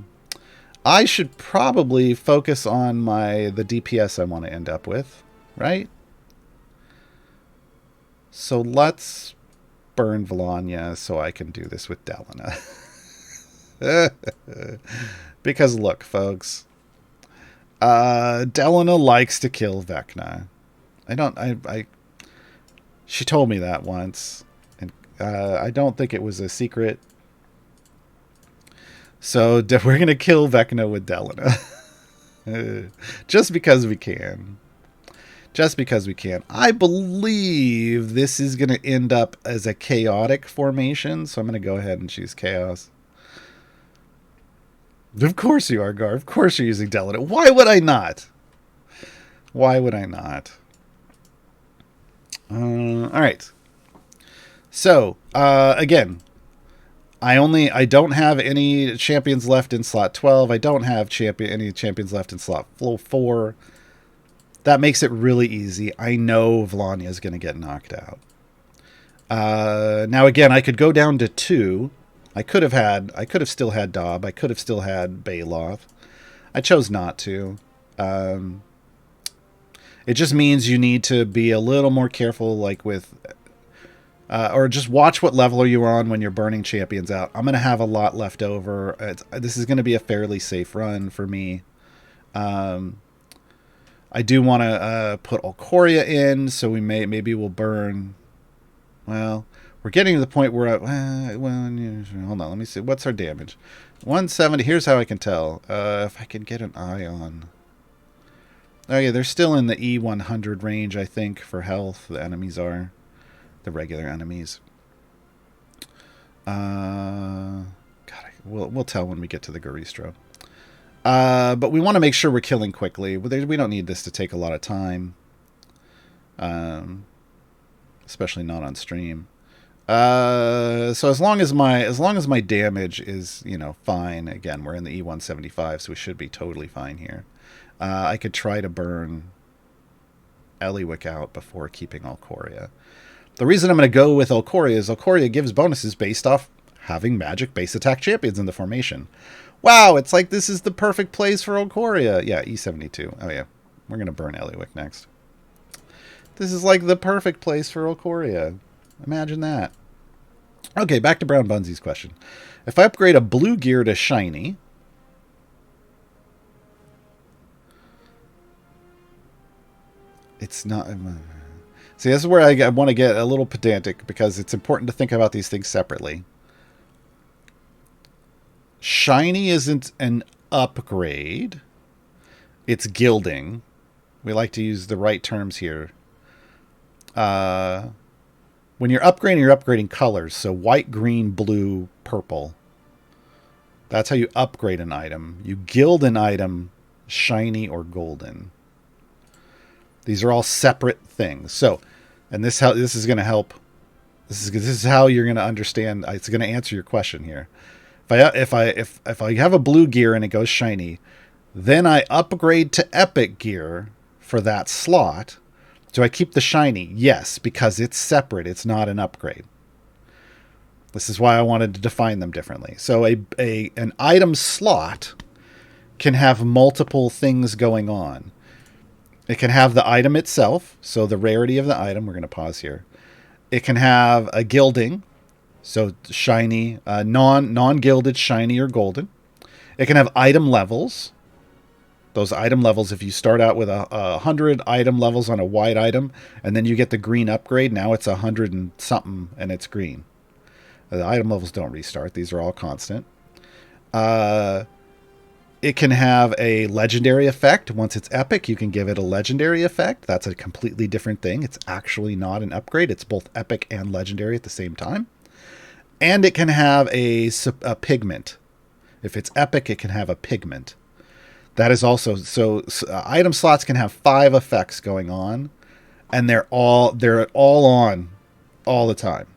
I should probably focus on the DPS I want to end up with, right? So let's burn Volanya so I can do this with Delina. Because look, folks, Delina likes to kill Vecna. She told me that once, and I don't think it was a secret. So we're going to kill Vecna with Delina. Just because we can. I believe this is going to end up as a chaotic formation, so I'm going to go ahead and choose Chaos. Of course you are, Gaar. Of course you're using Delina. Why would I not? All right. So, again... I don't have any champions left in slot 12. I don't have any champions left in slot 4. That makes it really easy. I know Vlania is going to get knocked out. Now again, I could go down to 2. I could have still had Dob. I could have still had Baloth. I chose not to. It just means you need to be a little more careful, like with, or just watch what level you're on when you're burning champions out. I'm going to have a lot left over. This is going to be a fairly safe run for me. I do want to put Alcoria in, so maybe we'll burn. Well, we're getting to the point where hold on, let me see. What's our damage? 170. Here's how I can tell. If I can get an eye on. Oh yeah, they're still in the E100 range, I think, for health. The enemies are the regular enemies. God, we'll tell when we get to the Garistro. But we want to make sure we're killing quickly. We don't need this to take a lot of time, especially not on stream. So as long as my damage is fine. Again, we're in the E175, so we should be totally fine here. I could try to burn Eliwick out before keeping Alcoria. The reason I'm going to go with Alcoria is Alcoria gives bonuses based off having magic base attack champions in the formation. Wow, it's like this is the perfect place for Alcoria. Yeah, E72. Oh yeah, we're going to burn Eliwick next. This is like the perfect place for Alcoria. Imagine that. Okay, back to Brown Bunsy's question. If I upgrade a blue gear to shiny, it's not. See, this is where I want to get a little pedantic because it's important to think about these things separately. Shiny isn't an upgrade. It's gilding. We like to use the right terms here. When you're upgrading colors. So white, green, blue, purple. That's how you upgrade an item. You gild an item shiny or golden. These are all separate things. So, and this is going to help. This is how you're going to understand. It's going to answer your question here. If I have a blue gear and it goes shiny, then I upgrade to epic gear for that slot. Do I keep the shiny? Yes, because it's separate. It's not an upgrade. This is why I wanted to define them differently. So an item slot can have multiple things going on. It can have the item itself, so the rarity of the item. We're going to pause here. It can have a gilding, so shiny, non-gilded, shiny or golden. It can have item levels. Those item levels, if you start out with 100 item levels on a white item, and then you get the green upgrade, now it's 100 and something, and it's green. The item levels don't restart. These are all constant. It can have a legendary effect. Once it's epic, you can give it a legendary effect. That's a completely different thing. It's actually not an upgrade. It's both epic and legendary at the same time. And it can have a pigment. If it's epic, it can have a pigment. That is also so item slots can have 5 effects going on, and they're all on all the time,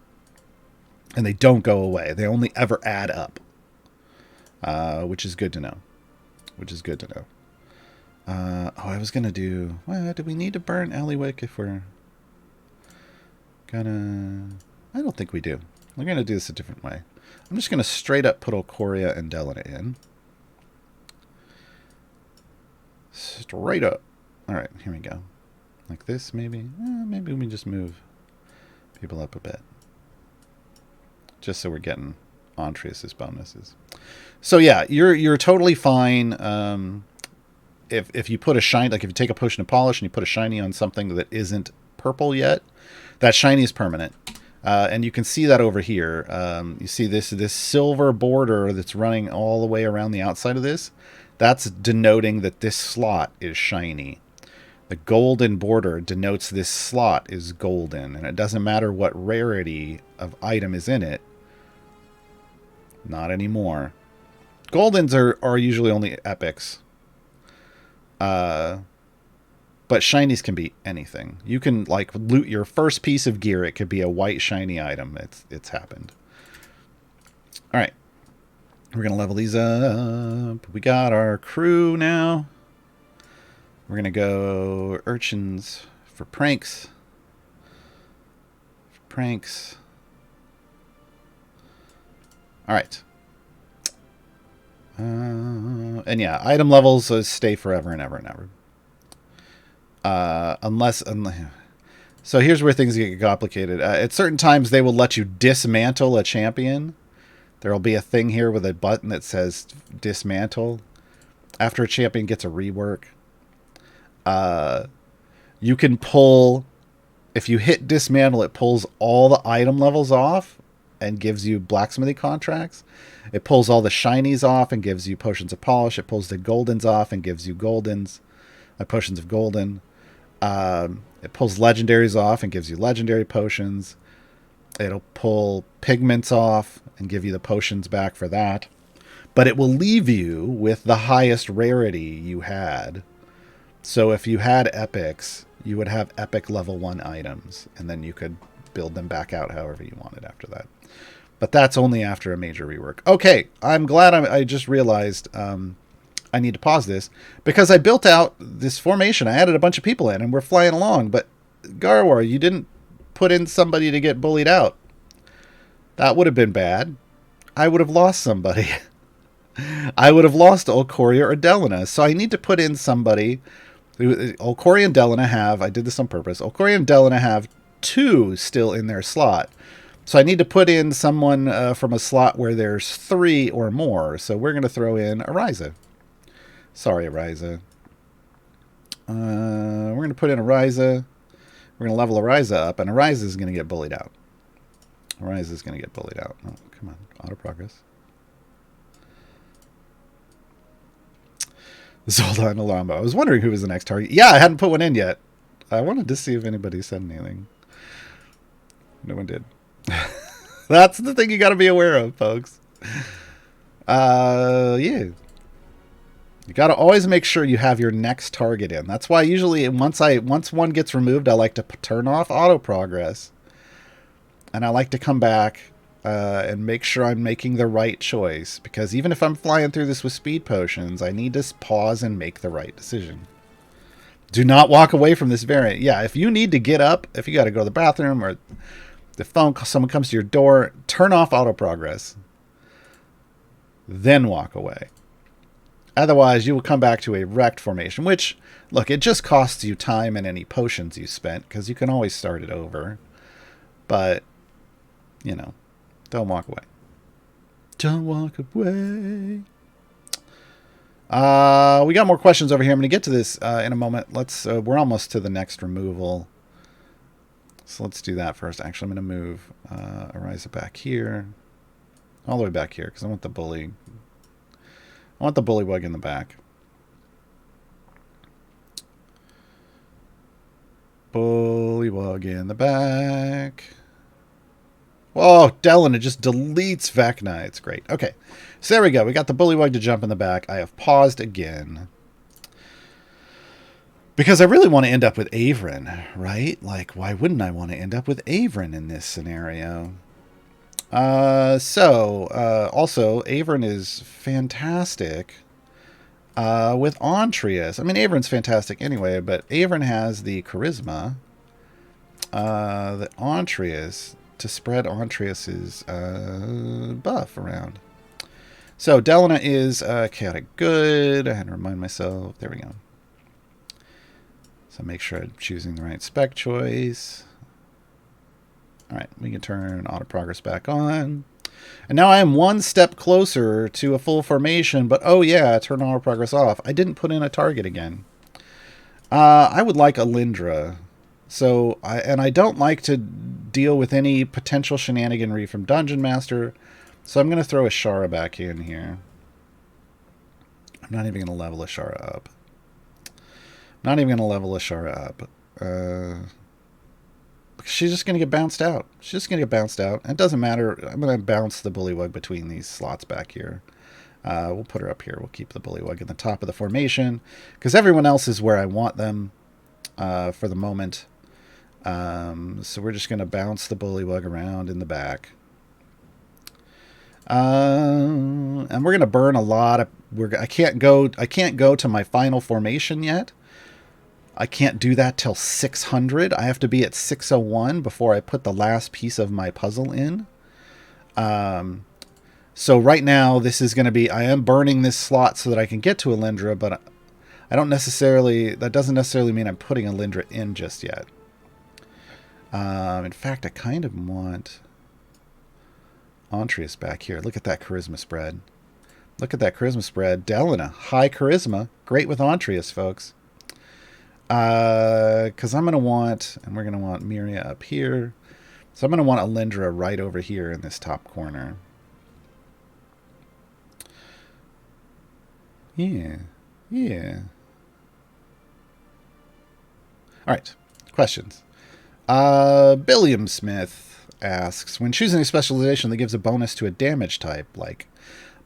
and they don't go away. They only ever add up, which is good to know. I was gonna do. Well, do we need to burn Eliwick if we're gonna? I don't think we do. We're gonna do this a different way. I'm just gonna straight up put Alcoria and Delina in. Straight up. All right, here we go. Like this, maybe. Maybe we just move people up a bit, just so we're getting Entreus's bonuses. So yeah, you're totally fine. If you put a shiny, like if you take a potion of polish and you put a shiny on something that isn't purple yet, that shiny is permanent. And you can see that over here. You see this silver border that's running all the way around the outside of this. That's denoting that this slot is shiny. The golden border denotes this slot is golden, and it doesn't matter what rarity of item is in it. Not anymore. Goldens are usually only epics. But shinies can be anything. You can like loot your first piece of gear. It could be a white shiny item. It's happened. All right. We're going to level these up. We got our crew now. We're going to go urchins for pranks. All right. And yeah, item levels stay forever and ever and ever. Unless. So here's where things get complicated. At certain times, they will let you dismantle a champion. There will be a thing here with a button that says dismantle. After a champion gets a rework, you can pull. If you hit dismantle, it pulls all the item levels off and gives you blacksmithing contracts. It pulls all the shinies off and gives you potions of polish. It pulls the goldens off and gives you goldens, potions of golden. It pulls legendaries off and gives you legendary potions. It'll pull pigments off and give you the potions back for that. But it will leave you with the highest rarity you had. So if you had epics, you would have epic level 1 items, and then you could build them back out however you wanted after that. But that's only after a major rework. Okay, I'm glad I just realized I need to pause this, because I built out this formation. I added a bunch of people in, and we're flying along. But Gaarawarr, you didn't put in somebody to get bullied out. That would have been bad. I would have lost somebody. I would have lost Olcoria or Delina. So I need to put in somebody. Olcoria and Delina have, I did this on purpose, Olcoria and Delina have 2 still in their slot. So I need to put in someone from a slot where there's 3 or more. So we're going to throw in Ariza. Sorry, Ariza. We're going to put in Ariza. We're going to level Ariza up, and Ariza is going to get bullied out. Ariza is going to get bullied out. Oh, come on. Auto progress. Zoldan Alambo. I was wondering who was the next target. Yeah, I hadn't put one in yet. I wanted to see if anybody said anything. No one did. That's the thing you got to be aware of, folks. Yeah. You got to always make sure you have your next target in. That's why usually once one gets removed, I like to turn off auto progress. And I like to come back and make sure I'm making the right choice. Because even if I'm flying through this with speed potions, I need to pause and make the right decision. Do not walk away from this variant. Yeah, if you need to get up, if you got to go to the bathroom, or someone comes to your door, turn off auto progress. Then walk away. Otherwise, you will come back to a wrecked formation, which, look, it just costs you time and any potions you spent, because you can always start it over. But, you know, don't walk away. Don't walk away. We got more questions over here. I'm going to get to this in a moment. We're almost to the next removal. So let's do that first. Actually, I'm going to move Ariza back here. All the way back here, because I want the bully. I want the bullywug in the back. Bullywug in the back. Whoa, Delina just deletes Vecna. It's great. Okay, so there we go. We got the bullywug to jump in the back. I have paused again. Because I really want to end up with Averin, right? Like, why wouldn't I want to end up with Averin in this scenario? Also, Averin is fantastic with Ontrius. I mean, Averin's fantastic anyway, but Averin has the charisma, the Ontrius, to spread Ontrius's buff around. So, Delina is chaotic good. I had to remind myself. There we go. So, make sure I'm choosing the right spec choice. All right, we can turn auto progress back on. And now I am one step closer to a full formation, but oh yeah, turn auto progress off. I didn't put in a target again. I would like Alindra. So, I don't like to deal with any potential shenaniganry from Dungeon Master, so I'm going to throw Ashara back in here. I'm not even going to level Ashara up. She's just going to get bounced out. It doesn't matter. I'm going to bounce the bullywug between these slots back here. We'll put her up here. We'll keep the bullywug in the top of the formation, because everyone else is where I want them for the moment. So we're just going to bounce the bullywug around in the back. And we're gonna burn a lot of. I can't go to my final formation yet. I can't do that till 600. I have to be at 601 before I put the last piece of my puzzle in. So right now, this is going to be. I am burning this slot so that I can get to Alindra, but I don't necessarily. That doesn't necessarily mean I'm putting Alindra in just yet. In fact, I kind of want Antreus back here. Look at that charisma spread. Look at that charisma spread. Delina, high charisma. Great with Antreus, folks. Because I'm going to want, and we're going to want Miria up here. So I'm going to want Alindra right over here in this top corner. Yeah. All right. Questions. Billiam Smith asks, when choosing a specialization that gives a bonus to a damage type, like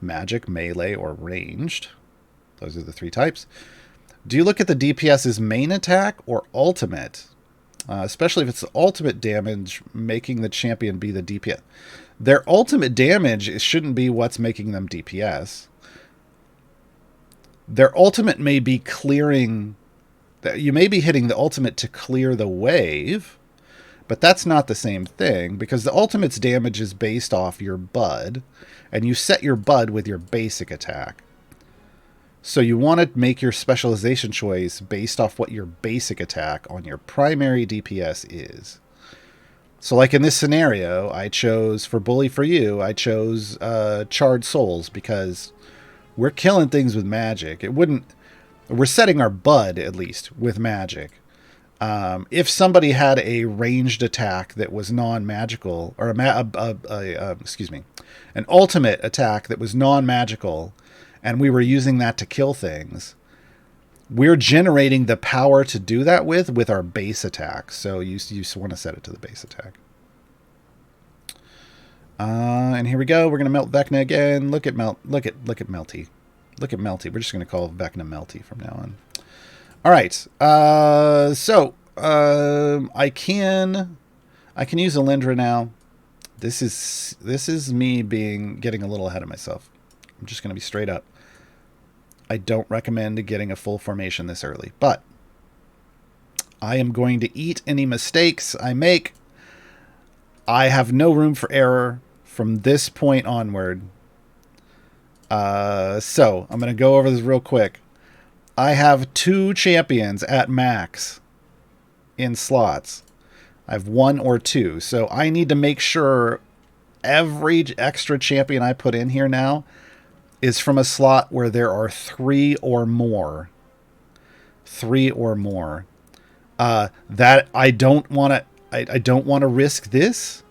magic, melee, or ranged, those are the 3 types, do you look at the DPS's main attack or ultimate? Especially if it's the ultimate damage making the champion be the DPS. Their ultimate damage shouldn't be what's making them DPS. Their ultimate may be clearing. You may be hitting the ultimate to clear the wave, but that's not the same thing, because the ultimate's damage is based off your bud, and you set your bud with your basic attack. So you want to make your specialization choice based off what your basic attack on your primary DPS is. So like in this scenario, I chose, for Bully for You, I chose Charred Souls, because we're killing things with magic. We're setting our bud, at least, with magic. If somebody had a ranged attack that was non-magical, or an ultimate attack that was non-magical, and we were using that to kill things, we're generating the power to do that with our base attack. So you want to set it to the base attack. And here we go. We're gonna melt Vecna again. Look at Melty. Look at Melty. We're just gonna call Vecna Melty from now on. All right. So I can use Alindra now. This is me getting a little ahead of myself. I'm just going to be straight up. I don't recommend getting a full formation this early, but I am going to eat any mistakes I make. I have no room for error from this point onward. So I'm going to go over this real quick. I have 2 champions at max in slots. I have 1 or 2. So I need to make sure every extra champion I put in here now is from a slot where there are 3 or more. 3 or more. That I don't want to. I don't want to risk this,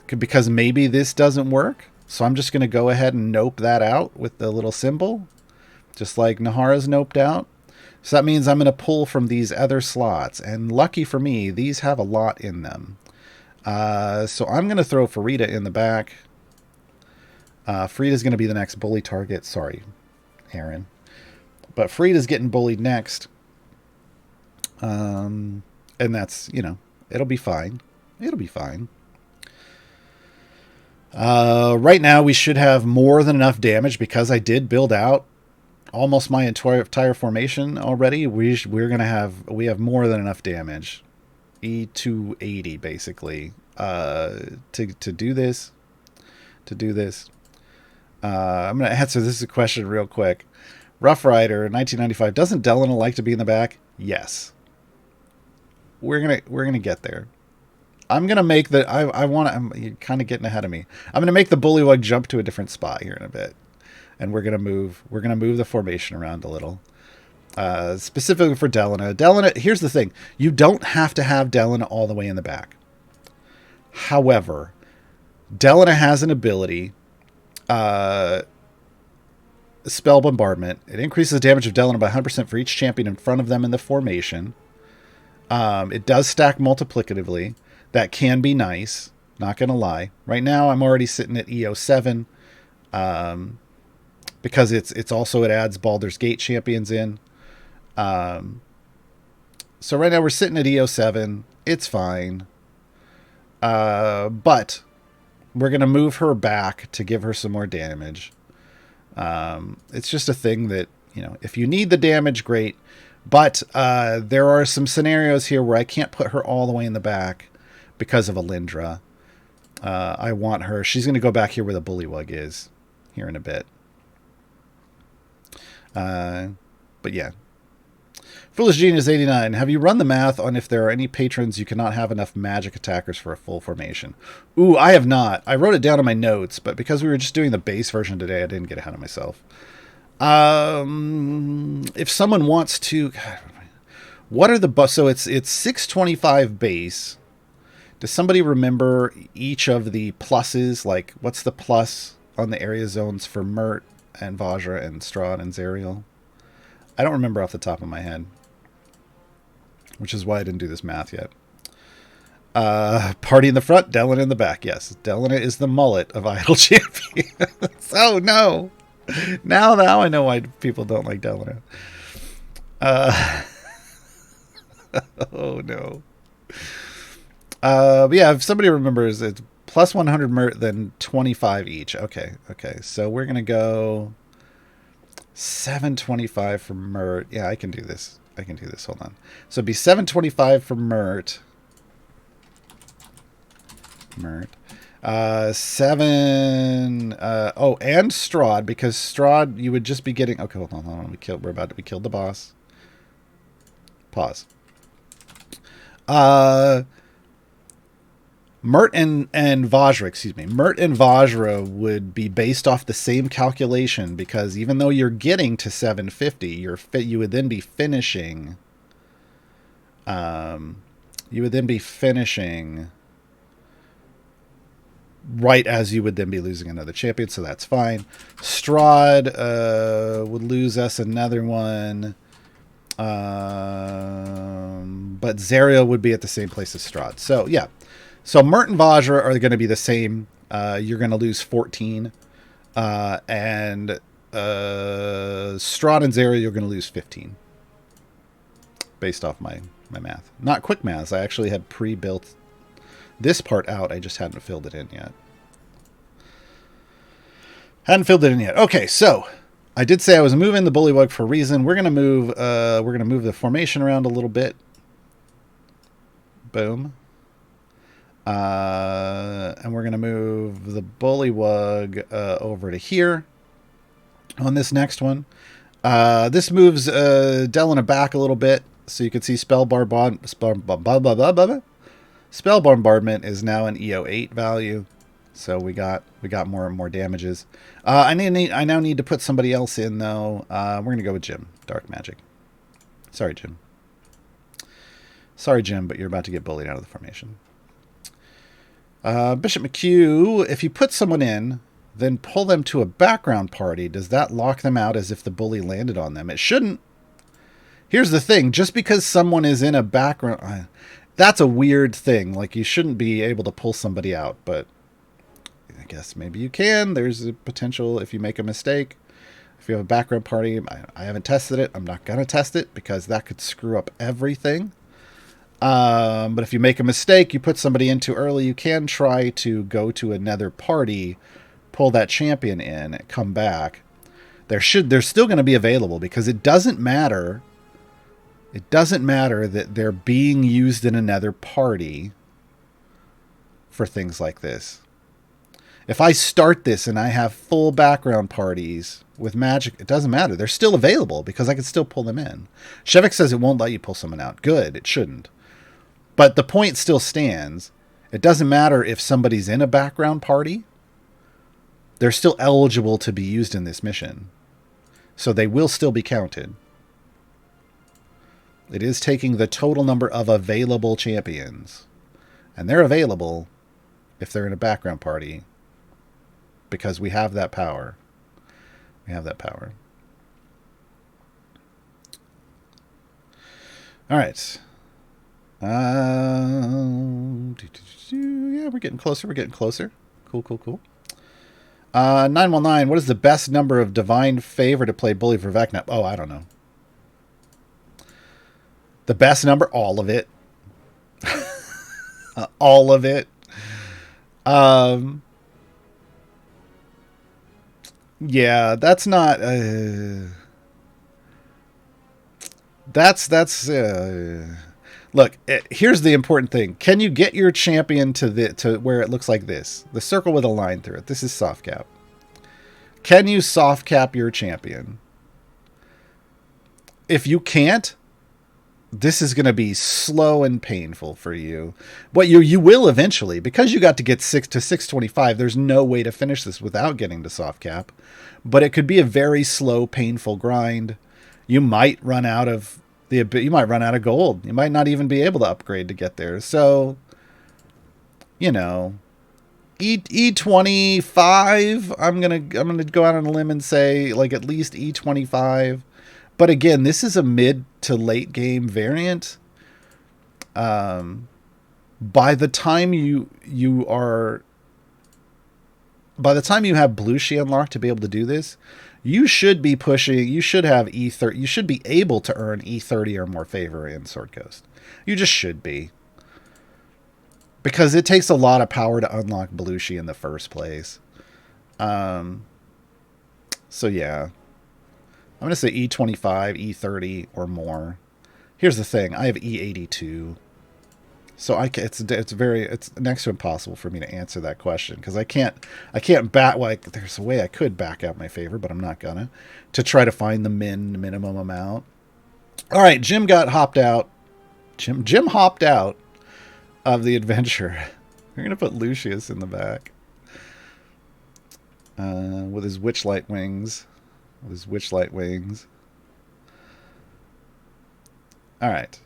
because maybe this doesn't work. So I'm just going to go ahead and nope that out with the little symbol, just like Nahara's noped out. So that means I'm going to pull from these other slots. And lucky for me, these have a lot in them. So I'm going to throw Farida in the back. Frida's going to be the next bully target. Sorry, Aaron. But Frida's getting bullied next. And that's, it'll be fine. It'll be fine. Right now, we should have more than enough damage, because I did build out almost my entire formation already. We have more than enough damage, E280 basically, to do this. I'm gonna answer this question real quick. Rough Rider 1995. Doesn't Delina like to be in the back? Yes. We're gonna get there. I'm gonna make the. I'm kind of getting ahead of me. I'm gonna make the Bullywug jump to a different spot here in a bit, and we're gonna move the formation around a little. Specifically for Delina. Delina. Here's the thing: you don't have to have Delina all the way in the back. However, Delina has an ability, Spell Bombardment. It increases the damage of Delina by 100% for each champion in front of them in the formation. It does stack multiplicatively. That can be nice, not going to lie. Right now, I'm already sitting at EO7, because it adds Baldur's Gate champions in. So right now, we're sitting at EO7. It's fine. But We're going to move her back to give her some more damage. It's just a thing that, if you need the damage, great. But there are some scenarios here where I can't put her all the way in the back because of Alindra. I want her. She's going to go back here where the Bullywug is here in a bit. But yeah. Foolish Genius 89. Have you run the math on if there are any patrons you cannot have enough magic attackers for a full formation? Ooh, I have not. I wrote it down in my notes, but because we were just doing the base version today, I didn't get ahead of myself. If someone wants to... God, what are the... So it's 625 base. Does somebody remember each of the pluses? Like, what's the plus on the area zones for Mert and Vajra and Strahd and Zariel? I don't remember off the top of my head, which is why I didn't do this math yet. Party in the front, Delana in the back. Yes, Delana is the mullet of Idol Champions. Oh, no. Now I know why people don't like Delana. Oh, no. But yeah, if somebody remembers, it's plus 100 Mert, then 25 each. Okay. So we're going to go 725 for Mert. Yeah, I can do this. Hold on. So it'd be 725 for Mert. And Strahd, because Strahd, you would just be getting... Okay, hold on. We're about to be killed the boss. Pause. Mert and Vajra, Mert and Vajra would be based off the same calculation, because even though you're getting to 750, you would then be finishing. Right as you would then be losing another champion, so that's fine. Strahd would lose us another one. But Zariel would be at the same place as Strahd. So, yeah. So Mert and Vajra are going to be the same. You're going to lose 14. And Strahd and Zariel, you're going to lose 15. Based off my math. Not quick maths. I actually had pre-built this part out. I just hadn't filled it in yet. Okay, so I did say I was moving the Bullywug for a reason. We're going to move the formation around a little bit. Boom. And we're going to move the Bullywug over to here on this next one. This moves Delana back a little bit, so you can see Spell Bombardment is now an EO8 value, so we got more and more damages. I now need to put somebody else in though. We're gonna go with Jim, Dark Magic. Sorry, Jim, but you're about to get bullied out of the formation. Bishop McHugh, if you put someone in, then pull them to a background party, does that lock them out as if the bully landed on them? It shouldn't. Here's the thing, just because someone is in a background, that's a weird thing. Like, you shouldn't be able to pull somebody out, but I guess maybe you can. There's a potential if you make a mistake. If you have a background party, I haven't tested it. I'm not going to test it because that could screw up everything. But if you make a mistake, you put somebody in too early, you can try to go to another party, pull that champion in, come back. They're still going to be available because it doesn't matter. It doesn't matter that they're being used in another party for things like this. If I start this and I have full background parties with magic, it doesn't matter. They're still available because I can still pull them in. Shevik says it won't let you pull someone out. Good, it shouldn't. But the point still stands. It doesn't matter if somebody's in a background party. They're still eligible to be used in this mission. So they will still be counted. It is taking the total number of available champions. And they're available if they're in a background party. Because we have that power. Alright. Yeah, we're getting closer. Cool. 919, what is the best number of Divine Favor to play Bully for Vecna? Oh, I don't know. The best number? All of it. All of it. Yeah, that's not. That's. Look, here's the important thing. Can you get your champion to where it looks like this? The circle with a line through it. This is soft cap. Can you soft cap your champion? If you can't, this is going to be slow and painful for you. But you will eventually, because you got to get 625. There's no way to finish this without getting to soft cap. But it could be a very slow, painful grind. You might run out of gold. You might not even be able to upgrade to get there. So, E25. I'm gonna go out on a limb and say like at least E25. But again, this is a mid to late game variant. By the time you have Blue Shi unlocked to be able to do this, you should be pushing. You should have E30. You should be able to earn E30 or more favor in Sword Coast. You just should be, because it takes a lot of power to unlock Blue Shi in the first place. So yeah, I'm gonna say E25, E30 or more. Here's the thing: I have E82. So it's next to impossible for me to answer that question, because I can't back, like, there's a way I could back out my favor, but I'm not gonna, to try to find the minimum amount. All right, Jim got hopped out. Jim hopped out of the adventure. We're gonna put Lucius in the back with his Witchlight wings. All right.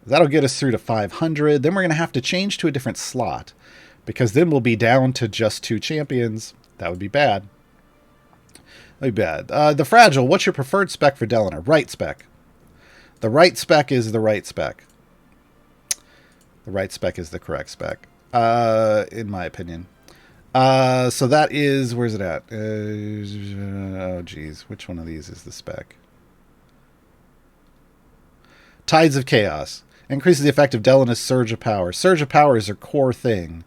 That'll get us through to 500. Then we're going to have to change to a different slot, because then we'll be down to just 2 champions. That would be bad. The Fragile, what's your preferred spec for Delanar? Right spec. The right spec is the right spec. The right spec is the correct spec, in my opinion. So that is, where's it at? Oh, geez. Which one of these is the spec? Tides of Chaos. Increases the effect of Delana's Surge of Power. Surge of Power is her core thing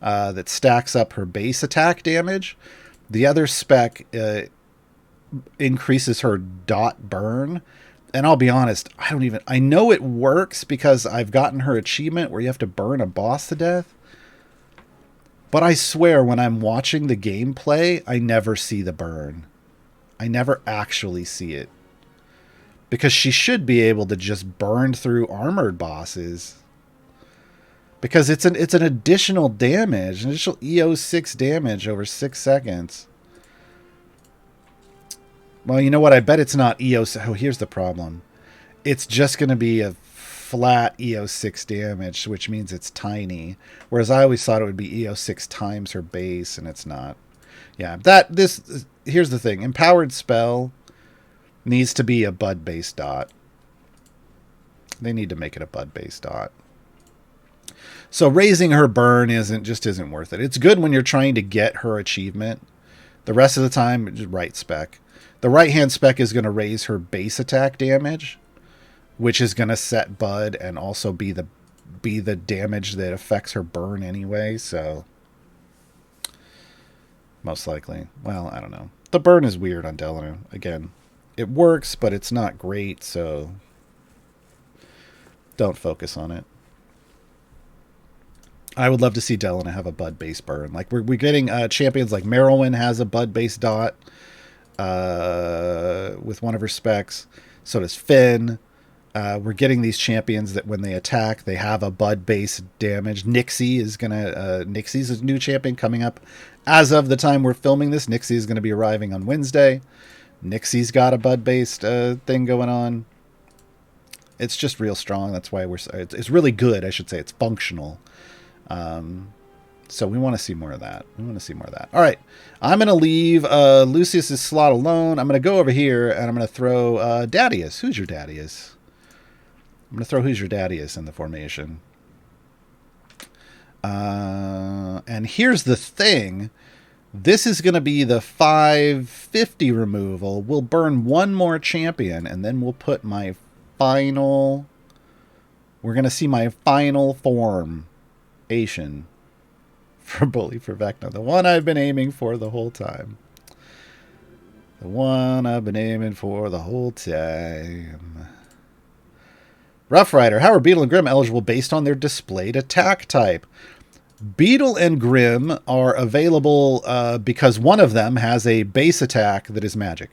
that stacks up her base attack damage. The other spec increases her dot burn. And I'll be honest, I know it works because I've gotten her achievement where you have to burn a boss to death. But I swear, when I'm watching the gameplay, I never see the burn. I never actually see it. Because she should be able to just burn through armored bosses. Because it's an additional damage, an additional EO6 damage over 6 seconds. Well, you know what? I bet it's not EO6. Oh, here's the problem. It's just going to be a flat EO6 damage, which means it's tiny. Whereas I always thought it would be EO6 times her base, and it's not. Yeah, here's the thing. Empowered spell needs to be a bud-based dot. They need to make it a bud-based dot. So raising her burn isn't worth it. It's good when you're trying to get her achievement. The rest of the time, just right spec. The right-hand spec is going to raise her base attack damage, which is going to set bud and also be the damage that affects her burn anyway. So most likely. Well, I don't know. The burn is weird on Delano. Again, it works, but it's not great, so don't focus on it. I would love to see Delana have a bud-based burn. Like, we're getting champions like Merylwyn has a bud-based dot with one of her specs. So does Finn. We're getting these champions that when they attack, they have a bud-based damage. Nixie's a new champion coming up. As of the time we're filming this, Nixie is going to be arriving on Wednesday. Nixie's got a bud-based thing going on. It's just real strong. That's why it's really good, I should say. It's functional. So we want to see more of that. All right. I'm going to leave Lucius's slot alone. I'm going to go over here, and I'm going to throw Dadius. Who's your Dadius? I'm going to throw Who's Your Dadius in the formation. And here's the thing. This is going to be the 550 removal. We'll burn one more champion, and then we'll put my final... We're going to see my final formation for Bully for Vecna. The one I've been aiming for the whole time. The one I've been aiming for the whole time. Rough Rider. How are Beetle and Grim eligible based on their displayed attack type? Beetle and Grim are available because one of them has a base attack that is magic.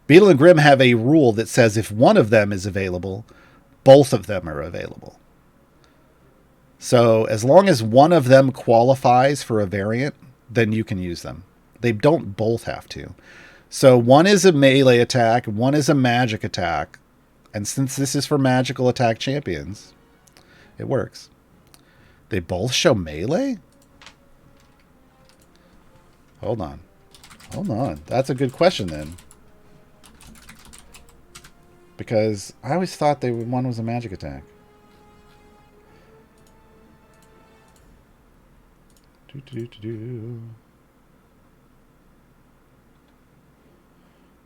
Beetle and Grim have a rule that says if one of them is available, both of them are available. So as long as one of them qualifies for a variant, then you can use them. They don't both have to. So one is a melee attack, one is a magic attack. And since this is for magical attack champions, it works. They both show melee? Hold on. That's a good question then. Because I always thought one was a magic attack.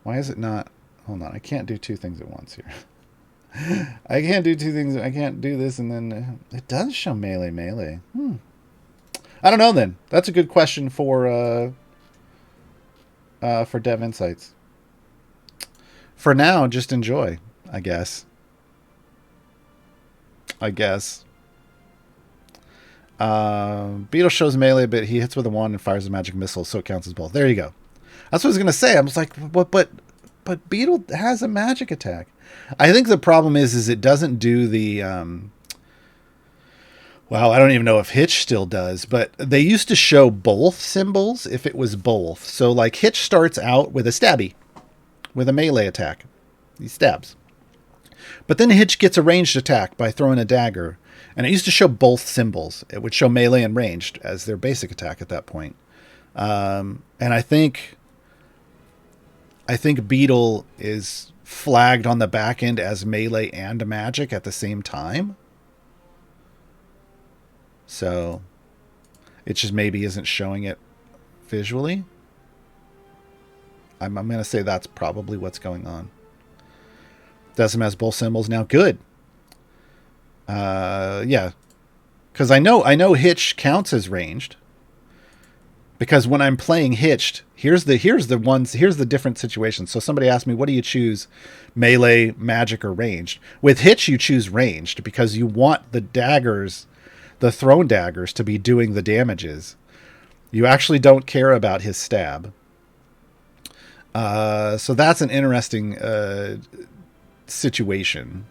Why is it not? Hold on. I can't do two things at once here. I can't do two things. I can't do this and then it does show melee. I don't know then. That's a good question for Dev Insights. For now, just enjoy, I guess. Beetle shows melee, but he hits with a wand and fires a magic missile, so it counts as both. There you go. That's what I was going to say. I was like, what? But Beetle has a magic attack. I think the problem is it doesn't do the... well, I don't even know if Hitch still does, but they used to show both symbols if it was both. So, like, Hitch starts out with a stabby, with a melee attack. He stabs. But then Hitch gets a ranged attack by throwing a dagger. And it used to show both symbols. It would show melee and ranged as their basic attack at that point. And I think Beetle is flagged on the back end as melee and magic at the same time. So it just maybe isn't showing it visually. I'm going to say that's probably what's going on. Desm has both symbols now. Good. Yeah. Because I know Hitch counts as ranged. Because when I'm playing Hitched, here's the different situations. So somebody asked me, what do you choose? Melee, magic, or ranged? With Hitch, you choose ranged because you want the daggers, the thrown daggers, to be doing the damages. You actually don't care about his stab. So that's an interesting situation.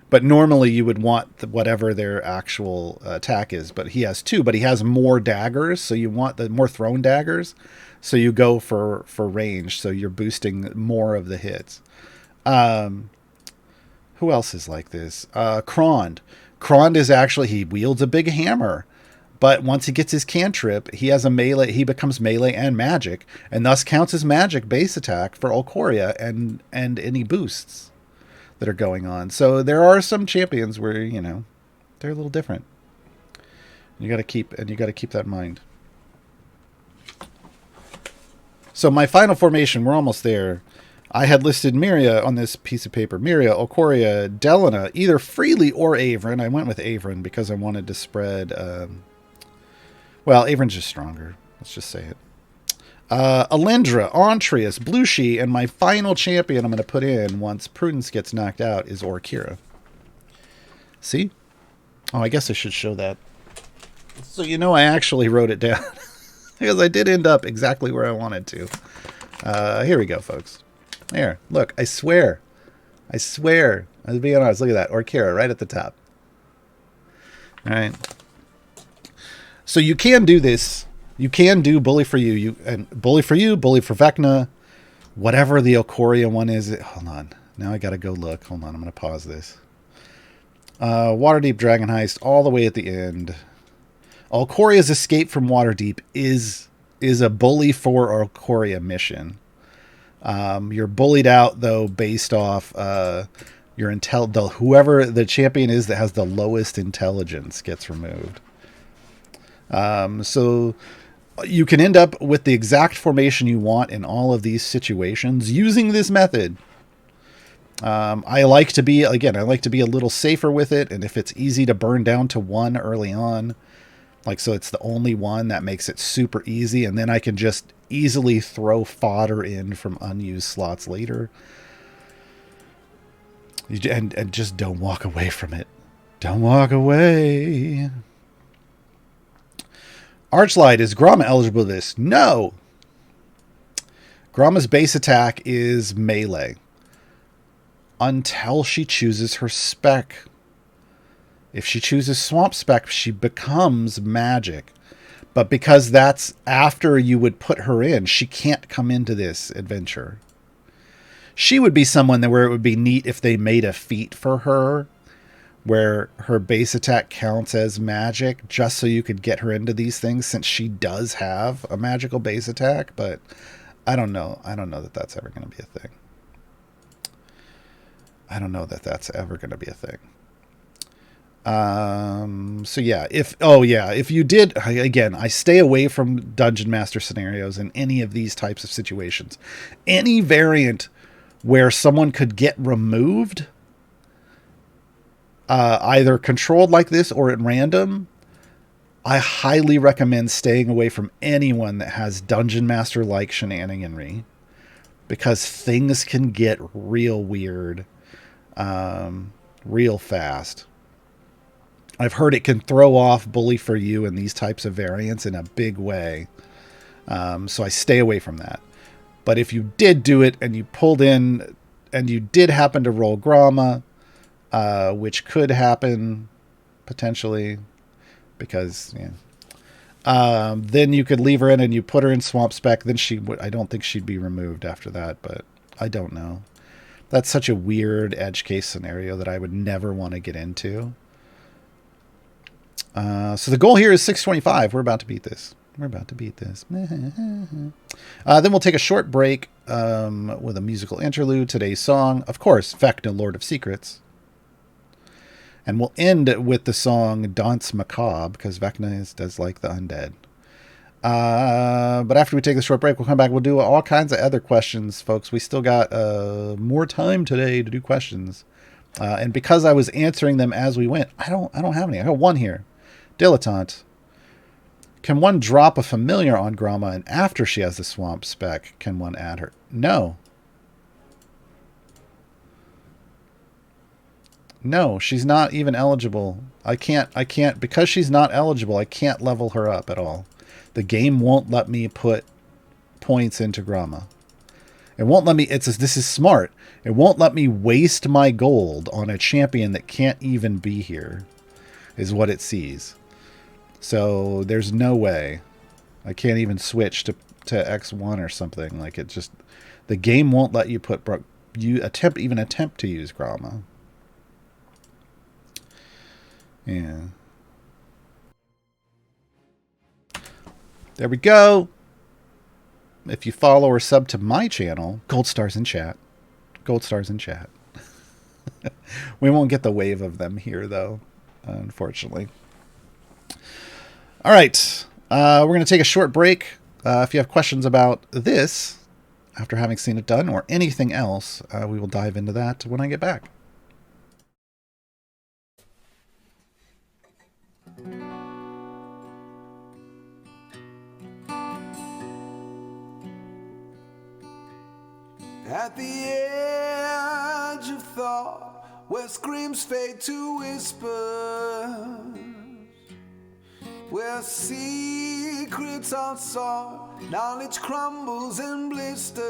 But normally you would want whatever their actual attack is. But he has two, but he has more daggers. So you want the more thrown daggers. So you go for range. So you're boosting more of the hits. Who else is like this? Krond. Krond is actually, he wields a big hammer. But once he gets his cantrip, he has a melee. He becomes melee and magic. And thus counts as magic base attack for Ulcoria and any boosts that are going on. So there are some champions where, they're a little different. You got to keep that in mind. So my final formation, we're almost there. I had listed Myria on this piece of paper. Myria, Ulcoria, Delina, either Freely or Averin. I went with Averin because I wanted to spread... well, Averin's just stronger. Let's just say it. Alindra, Ontreus, Blushi, and my final champion I'm going to put in once Prudence gets knocked out is Orkira. See? Oh, I guess I should show that. So I actually wrote it down. Because I did end up exactly where I wanted to. Here we go, folks. There. Look, I swear. I'm being honest. Look at that. Orkira right at the top. All right. So you can do this. You can do Bully for You. Bully for Vecna. Whatever the Ulcoria one is. Hold on. Now I got to go look. Hold on. I'm going to pause this. Waterdeep Dragon Heist all the way at the end. Ulcoria's escape from Waterdeep is a Bully for Ulcoria mission. You're bullied out, though, based off your whoever the champion is that has the lowest intelligence gets removed. So you can end up with the exact formation you want in all of these situations using this method. I like to be a little safer with it. And if it's easy to burn down to one early on, Like, so it's the only one that makes it super easy, and then I can just easily throw fodder in from unused slots later. And just don't walk away from it. Don't walk away. Archlight, is Gromma eligible to this? No. Gromma's base attack is melee. Until she chooses her spec. If she chooses Swamp Spec, she becomes magic. But because that's after you would put her in, she can't come into this adventure. She would be someone that where it would be neat if they made a feat for her where her base attack counts as magic, just so you could get her into these things, since she does have a magical base attack. But I don't know. I don't know that that's ever going to be a thing. I don't know that that's ever going to be a thing. So yeah, if you did, again, I stay away from Dungeon Master scenarios in any of these types of situations. Any variant where someone could get removed, either controlled like this or at random, I highly recommend staying away from anyone that has Dungeon Master like shenaniganry, because things can get real weird, real fast. I've heard it can throw off Bully for You and these types of variants in a big way. So I stay away from that. But if you did do it and you pulled in and you did happen to roll Gromma, which could happen potentially because, then you could leave her in and you put her in Swamp Spec. Then I don't think she'd be removed after that, but I don't know. That's such a weird edge case scenario that I would never want to get into. So the goal here is 625. We're about to beat this. Then we'll take a short break with a musical interlude. Today's song, of course, Vecna, Lord of Secrets. And we'll end with the song Dance Macabre, because Vecna does like the undead. But after we take the short break, we'll come back. We'll do all kinds of other questions, folks. We still got more time today to do questions. And because I was answering them as we went, I don't have any. I got one here. Dilettante. Can one drop a familiar on Gromma, and after she has the Swamp Spec, can one add her? No. No, she's not even eligible. I can't, because she's not eligible, I can't level her up at all. The game won't let me put points into Gromma. It won't let me, this is smart. It won't let me waste my gold on a champion that can't even be here, is what it sees. So there's no way. I can't even switch to X1 or something. Like, it just, the game won't let you attempt to use Gromma. Yeah. There we go. If you follow or sub to my channel, gold stars in chat. Gold stars in chat. We won't get the wave of them here, though, unfortunately. All right. We're going to take a short break. If you have questions about this, after having seen it done, or anything else, we will dive into that when I get back. At the edge of thought, where screams fade to whispers, where secrets are sought, knowledge crumbles in blisters,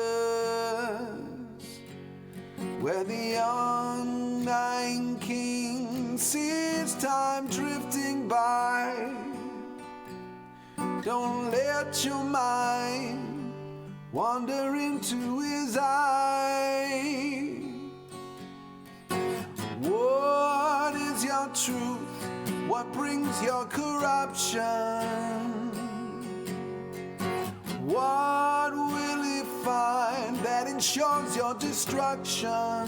where the undying king sees time drifting by. Don't let your mind wander into his eye. What is your truth? What brings your corruption? What will he find that ensures your destruction?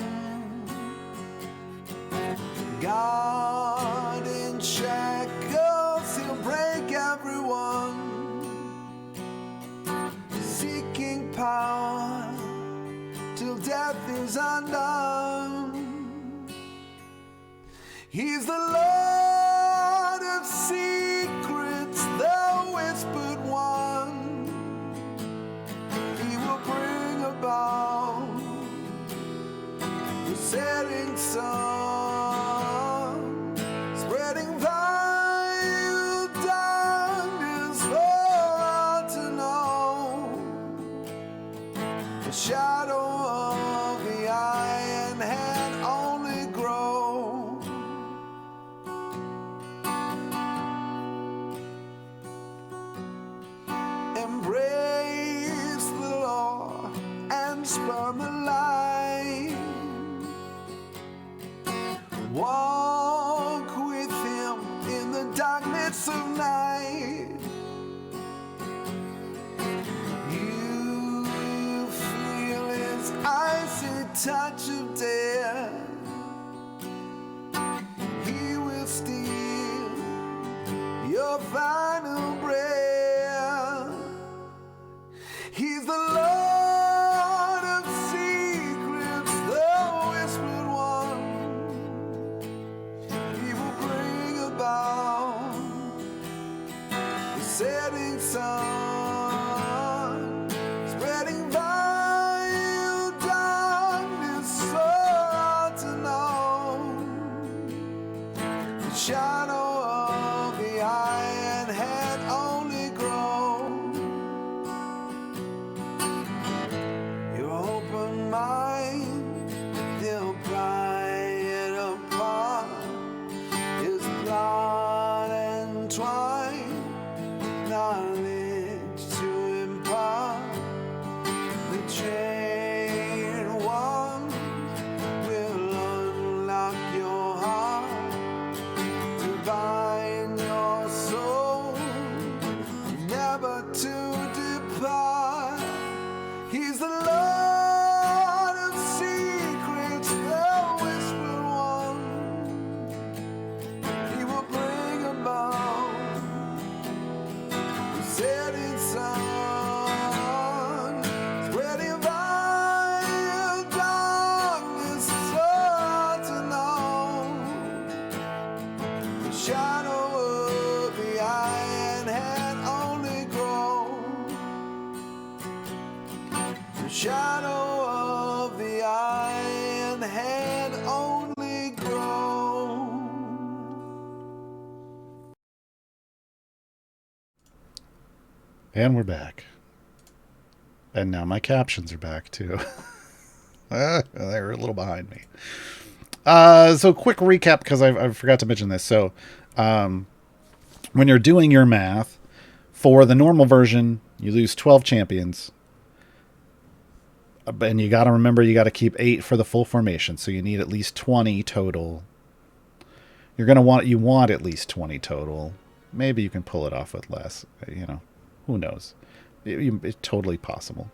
God in shackles, he'll break everyone, seeking power till death is undone. He's the Lord of secrets, setting sun, spreading vile darkness for all to know. The shadow of the iron hand only grows. Embrace the law and spurn the light. Walk with him in the darkness of night. You feel his icy touch of death. He will steal your final breath. He's the Lord of secrets, the whispered one. He will bring about the setting sun, spreading vile darkness so hard to know. The shadow of the iron hand only grows. Your open mind, they'll pry it apart. Is blood and twine, knowledge to impart. The chain one will unlock your heart to bind your soul, never to depart. He's the Lord of secrets, the whispered one. He will bring about the setting sun, spreading vile darkness so hard to know. The shadow of the iron hand only grows. The shadow of the iron hand only grows. And we're back. And now my captions are back too. They're a little behind me. So quick recap, because I forgot to mention this. So when you're doing your math, for the normal version, you lose 12 champions. And you got to remember, you got to keep 8 for the full formation. So you need at least 20 total. You want at least 20 total. Maybe you can pull it off with less. Who knows? It's totally possible.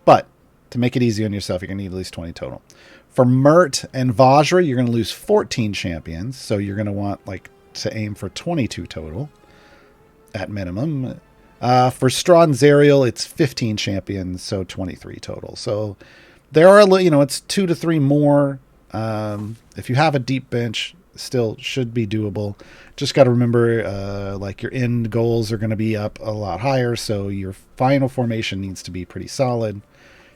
But to make it easy on yourself, you're going to need at least 20 total. For Mert and Vajra, you're going to lose 14 champions. So you're going to want to aim for 22 total at minimum. For Straw and Zerial, it's 15 champions, so 23 total. So there are, it's 2 to 3 more. If you have a deep bench, still should be doable. Just got to remember, your end goals are going to be up a lot higher, so your final formation needs to be pretty solid.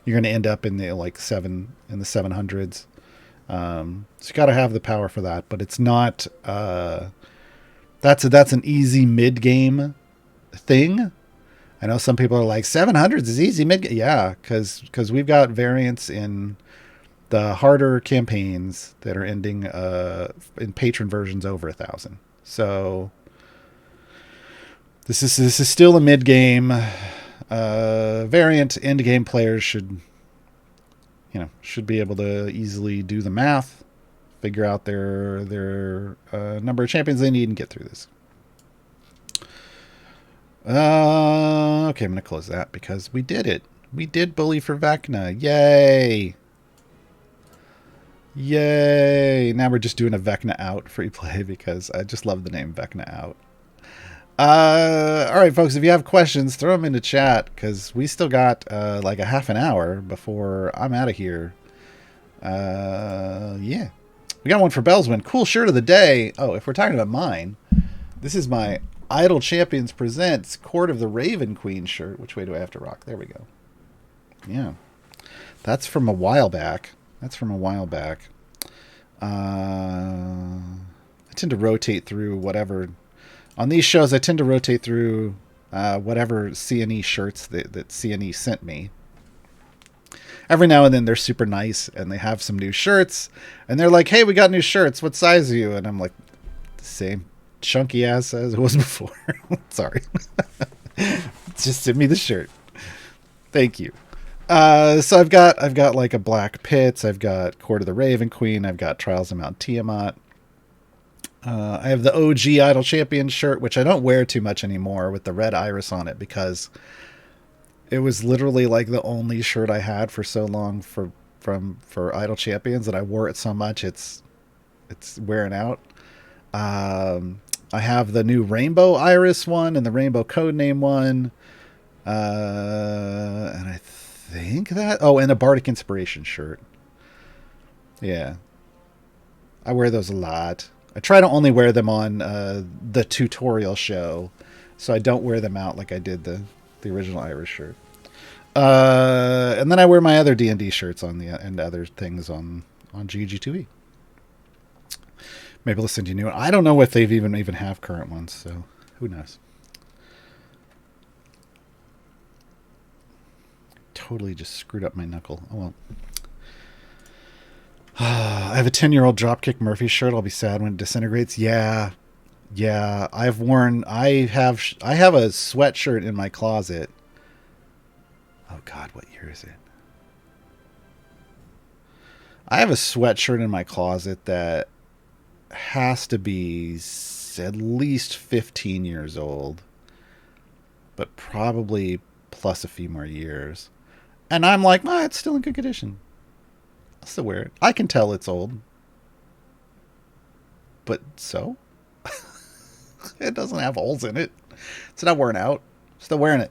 You're going to end up in the 700s. So you got to have the power for that, but it's not. That's an easy mid game thing. I know some people are like 700s is easy mid. Yeah, because we've got variants in the harder campaigns that are ending in patron versions over 1,000. So this is still a mid game variant. End game players should be able to easily do the math, figure out their number of champions they need, and get through this. Okay, I'm gonna close that because we did it. We did bully for Vecna. Yay! Yay! Now we're just doing a Vecna out free play because I just love the name Vecna out. All right, folks, if you have questions, throw them into chat because we still got a half an hour before I'm out of here. Yeah. We got one for Bellsman. Cool shirt of the day. Oh, if we're talking about mine, this is my Idle Champions Presents Court of the Raven Queen shirt. Which way do I have to rock? There we go. Yeah. That's from a while back. I tend to rotate through whatever. On these shows, I tend to rotate through whatever CNE shirts that CNE sent me. Every now and then they're super nice and they have some new shirts and they're like, hey, we got new shirts. What size are you? And I'm like, same chunky ass as it was before. Sorry. Just send me the shirt. Thank you. So I've got like a Black Pitts. I've got Court of the Raven Queen. I've got Trials of Mount Tiamat. I have the OG Idol Champion shirt, which I don't wear too much anymore with the red iris on it because it was literally like the only shirt I had for so long for Idol Champions that I wore it so much it's wearing out. I have the new Rainbow Iris one and the Rainbow Codename one. And I think that... Oh, and a Bardic Inspiration shirt. Yeah. I wear those a lot. I try to only wear them on the tutorial show, so I don't wear them out like I did the original Irish shirt. And then I wear my other D&D shirts on and other things on GG2E. Maybe listen to new one. I don't know if they've even have current ones, so who knows. Totally just screwed up my knuckle. Oh well. I have a 10-year-old Dropkick Murphy shirt. I'll be sad when it disintegrates. Yeah. I have a sweatshirt in my closet. Oh God, what year is it? I have a sweatshirt in my closet that has to be at least 15 years old, but probably plus a few more years. And I'm like, it's still in good condition. I'll still wear it. I can tell it's old. But so? It doesn't have holes in it. It's not worn out. Still wearing it.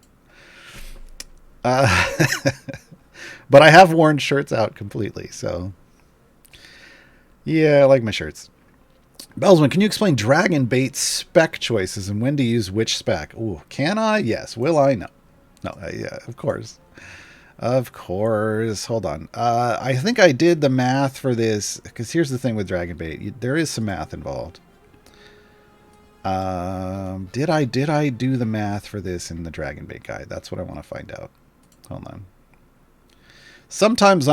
But I have worn shirts out completely, so... Yeah, I like my shirts. Belsman, can you explain Dragon Bait spec choices and when to use which spec? Ooh, can I? Yes. Will I? No. No, yeah, of course. Of course. Hold on. I think I did the math for this, because here's the thing with Dragon Bait. There is some math involved. Did I do the math for this in the Dragon Bait guide? That's what I want to find out. Hold on. Sometimes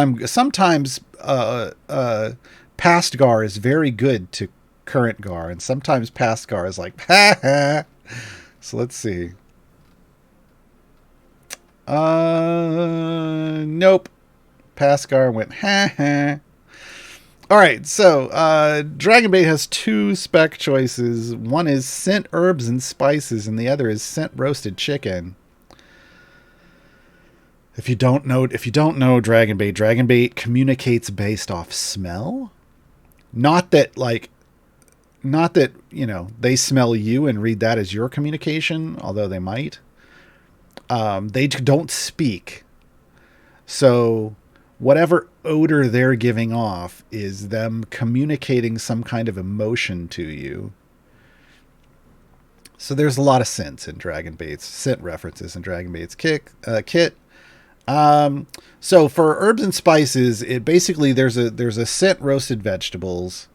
past Gaar is very good to current Gaar, and sometimes past Gaar is like, ha ha. So let's see. Nope. Past Gaar went, ha ha. Alright, so Dragon Bait has two spec choices. One is scent herbs and spices, and the other is scent roasted chicken. If you don't know Dragon Bait communicates based off smell. Not that, they smell you and read that as your communication, although they might. They don't speak. So whatever odor they're giving off is them communicating some kind of emotion to you. So there's a lot of scents in Dragon Bait's scent references in Dragon Bait's kit. So for herbs and spices, it basically there's a scent roasted vegetables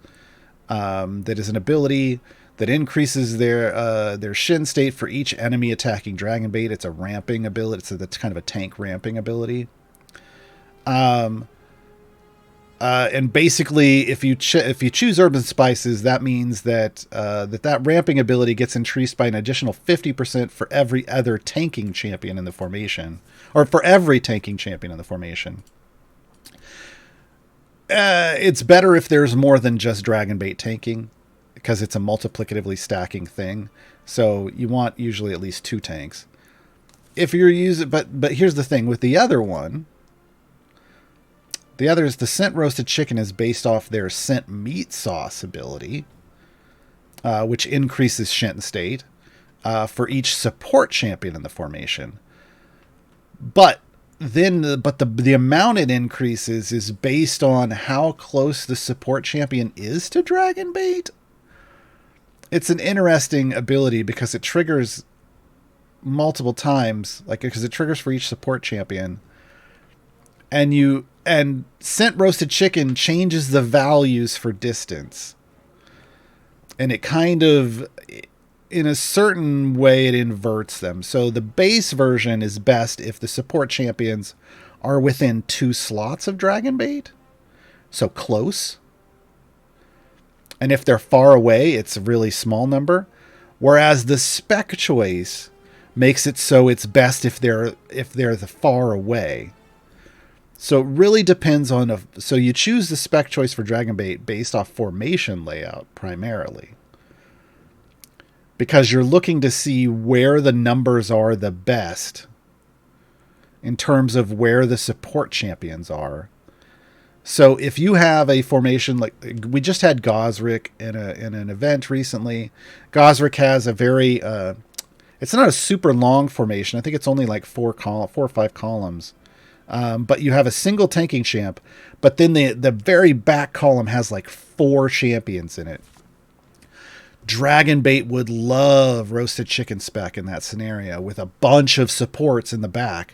that is an ability that increases their shin state for each enemy attacking Dragon Bait. It's a ramping ability, so that's kind of a tank ramping ability. And basically, if you choose herbs and spices, that means that that ramping ability gets increased by an additional 50% for every other tanking champion in the formation, or for every tanking champion in the formation. It's better if there's more than just Dragon Bait tanking, because it's a multiplicatively stacking thing. So you want usually at least 2 tanks. If you're using, but here's the thing with the other one. The other is the scent roasted chicken is based off their scent meat sauce ability, which increases shin state for each support champion in the formation. But then, the amount it increases is based on how close the support champion is to Dragon Bait. It's an interesting ability because it triggers multiple times, because it triggers for each support champion. And and scent roasted chicken changes the values for distance. And it kind of, in a certain way, it inverts them. So the base version is best if the support champions are within 2 slots of Dragon Bait. So close. And if they're far away, it's a really small number. Whereas the spec choice makes it so it's best if they're the far away. So it really depends on so you choose the spec choice for Dragon Bait based off formation layout primarily. Because you're looking to see where the numbers are the best in terms of where the support champions are. So if you have a formation like we just had Gaarawarr in an event recently, Gaarawarr has a very it's not a super long formation. I think it's only like 4 or 5 columns. But you have a single tanking champ, but then the very back column has like 4 champions in it. Dragon Bait would love roasted chicken spec in that scenario with a bunch of supports in the back,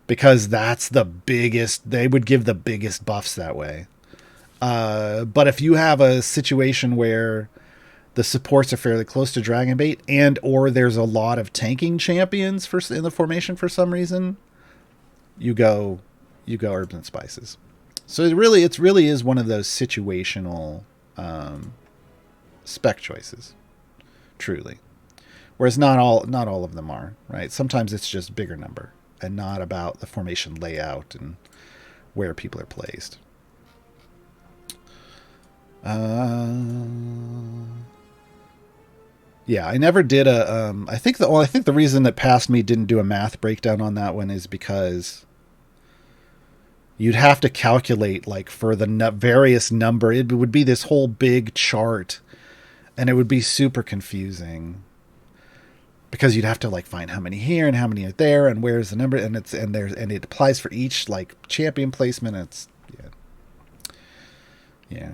because that's the biggest, they would give the biggest buffs that way. But if you have a situation where the supports are fairly close to Dragon Bait and or there's a lot of tanking champions in the formation for some reason, you go herbs and spices. So it really is one of those situational spec choices, truly. Whereas not all of them are, right? Sometimes it's just bigger number and not about the formation layout and where people are placed. Yeah, I never did a. I think the reason that Past Me didn't do a math breakdown on that one is because you'd have to calculate like for the various number. It would be this whole big chart, and it would be super confusing because you'd have to like find how many here and how many are there and where's the number, and it applies for each like champion placement. It's yeah.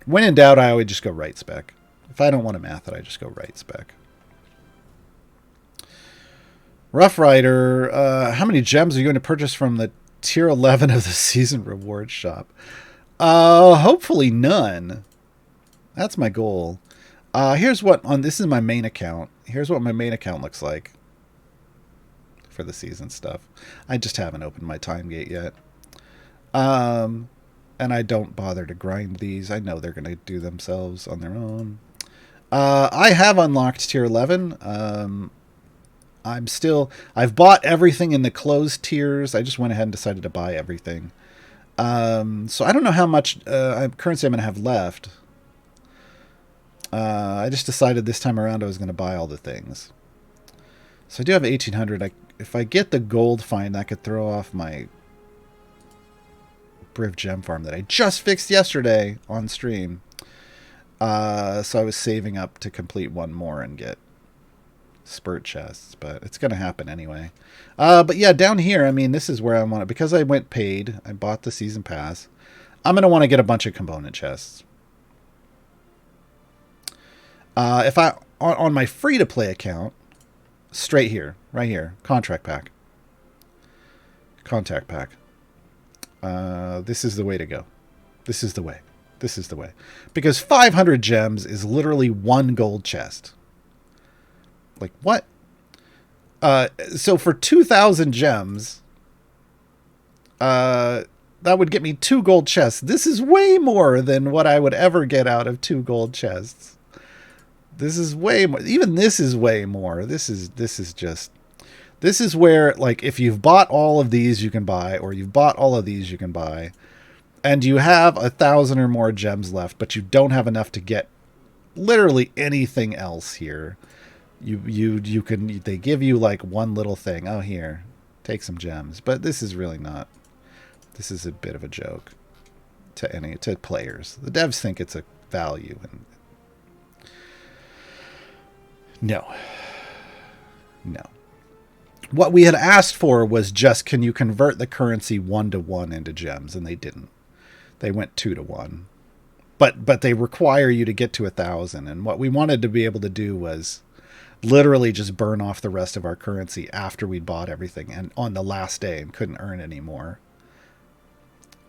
When in doubt, I always just go right spec. If I don't want to math it, I just go right spec. Rough Rider, how many gems are you going to purchase from the tier 11 of the season rewards shop? Hopefully none. That's my goal. This is my main account. Here's what my main account looks like for the season stuff. I just haven't opened my time gate yet. And I don't bother to grind these. I know they're going to do themselves on their own. I have unlocked tier 11. I've bought everything in the closed tiers. I just went ahead and decided to buy everything. So I don't know how much currency I'm going to have left. I just decided this time around I was going to buy all the things. So I do have 1,800. If I get the gold find, that could throw off my Briv gem farm that I just fixed yesterday on stream. So I was saving up to complete one more and get spurt chests, but it's going to happen anyway. But yeah, down here, I mean, this is where I want it. Because I went paid, I bought the season pass. I'm going to want to get a bunch of component chests. If I, on my free-to-play account, straight here, right here, contract pack. Contact pack. This is the way to go. This is the way. This is the way. Because 500 gems is literally 1 gold chest. Like, what? So for 2,000 gems, that would get me 2 gold chests. This is way more than what I would ever get out of 2 gold chests. This is way more. Even this is way more. This is where, like, if you've bought all of these, you can buy, or you've bought all of these, you can buy. And you have 1,000 or more gems left, but you don't have enough to get literally anything else here. You can, they give you like one little thing. Oh, here, take some gems. But this is really not. This is a bit of a joke to players. The devs think it's a value, and no. What we had asked for was just, can you convert the currency 1-to-1 into gems, and they didn't. They went 2-to-1, but they require you to get to 1,000. And what we wanted to be able to do was literally just burn off the rest of our currency after we'd bought everything and on the last day and couldn't earn any more.